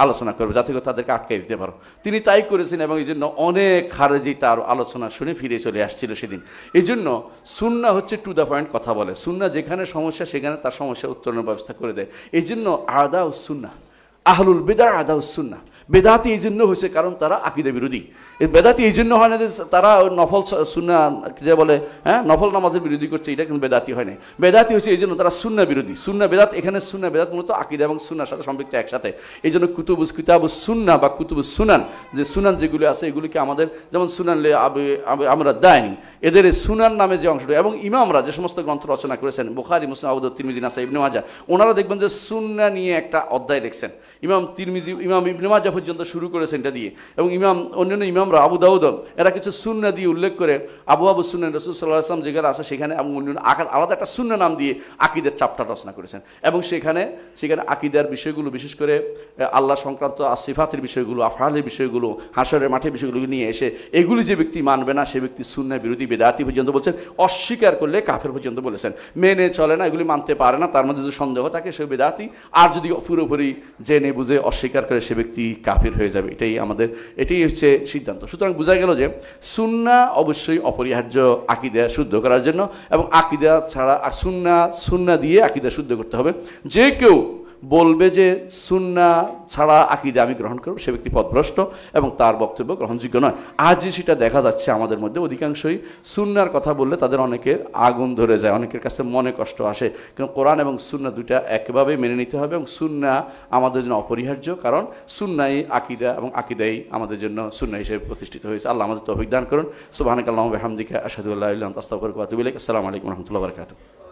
আলোচনা করবে, যাতে করে তাদেরকে আটকে দিতে পারো। তিনি তাই করেছেন এবং এই জন্য অনেক খারেজি তার আলোচনা শুনে ফিরে চলে আসছিল সেদিন। এই জন্য সুন্নাহ হচ্ছে টু দ্য পয়েন্ট কথা বলে। সুন্নাহ যেখানে সমস্যা সেখানে তার সমস্যা উত্তরণের ব্যবস্থা করে দেয়। এই জন্য আদা সুন্নাহ, আহলুল বিদআ আদা সুন্নাহ। বেদাতি এই জন্য হয়েছে কারণ তারা আকিদা বিরোধী। এই বেদাতি এই জন্য হয় না যে তারা নফল সুন্নাহ যে বলে নফল নামাজের বিরোধী করছে, এটা কিন্তু বেদাতি হয় না। বেদাতি হয়েছে এই জন্য তারা সুন্নাহ বিরোধী। সুন্নাহ বেদাত, এখানে সুন্নাহ বেদাত মূলত আকিদা এবং সুন্নাহর সাথে সম্পৃক্ত একসাথে। এই জন্য কিতাবুস সুন্নাহ বা কুতুবুস সুনান, যে সুনান যেগুলি আছে এগুলিকে আমাদের, যেমন সুনান আমরা দায়নি, এদের সুনান নামে যে অংশটা, এবং ইমামরা যে সমস্ত গ্রন্থ রচনা করেছেন, বুখারী, মুসলিম, আবু দাউদ, তিরমিজি, নাসাঈ, ইবনে মাজাহ, ওনারা দেখবেন যে সুন্নাহ নিয়ে একটা অধ্যায় লিখছেন। ইমাম তিরমিজি, ইমাম ইবনে মাজাহ পর্যন্ত শুরু করেছেন এটা দিয়ে, এবং অন্যান্য ইমামরা আবু দাউদ এরা কিছু সুন্নাহ দিয়ে উল্লেখ করে আবু সুন্নাহ রাসূল সাল্লাল্লাহু আলাইহি ওয়াসাল্লাম যেখানে আছে সেখানে আলাদা একটা সুন্নাহ নাম দিয়ে আকীদার চ্যাপ্টার রচনা করেছেন। এবং সেখানে আকীদার বিষয়গুলো, বিশেষ করে আল্লাহ সংক্রান্ত সিফাতের বিষয়গুলো, আফআলের বিষয়গুলো, হাশরের মাঠের বিষয়গুলো নিয়ে এসে এগুলি যে ব্যক্তি মানবে না সে ব্যক্তি সুন্নাহ বিরোধী, বেদাতি পর্যন্ত বলছেন, অস্বীকার করলে কাফের পর্যন্ত বলেছেন। মেনে চলে না, এগুলি মানতে পারে না, তার মধ্যে যদি সন্দেহ থাকে সে বেদাতি, আর যদি পুরোপুরি জেনে বুঝে অস্বীকার করে সে ব্যক্তি কাফির হয়ে যাবে। এটাই হচ্ছে সিদ্ধান্ত। সুতরাং বোঝা গেল যে সুন্নাহ অবশ্যই অপরিহার্য আকীদা শুদ্ধ করার জন্য, এবং আকীদা ছাড়া সুন্নাহ দিয়ে আকীদা শুদ্ধ করতে হবে। যে কেউ বলবে যে সুন্নাহ ছাড়া আকীদা আমি গ্রহণ করব, সে ব্যক্তি পথভ্রষ্ট এবং তার বক্তব্য গ্রহণযোগ্য নয়। আজই সেটা দেখা যাচ্ছে আমাদের মধ্যে। অধিকাংশই সুন্নাহর কথা বললে তাদের অনেকের আগুন ধরে যায়, অনেকের কাছে মনে কষ্ট আসে। কিন্তু কোরআন এবং সুন্নাহ দুইটা একভাবে মেনে নিতে হবে, এবং সুন্নাহ আমাদের জন্য অপরিহার্য, কারণ সুন্নাহই আকীদা এবং আকীদাই আমাদের জন্য সুন্নাহ হিসেবে প্রতিষ্ঠিত হয়েছে। আল্লাহ আমাদের তৌফিক দান করুন। সুবহানাকাল্লাহুম্মা ওয়া বিহামদিকা আশহাদু আল্লা ইলাহা ইল্লা আনতা আস্তাগফিরুকা ওয়া আতুবু ইলাইক। আসসালামু আলাইকুম ওয়া রাহমাতুল্লাহি ওয়া বারাকাতুহু।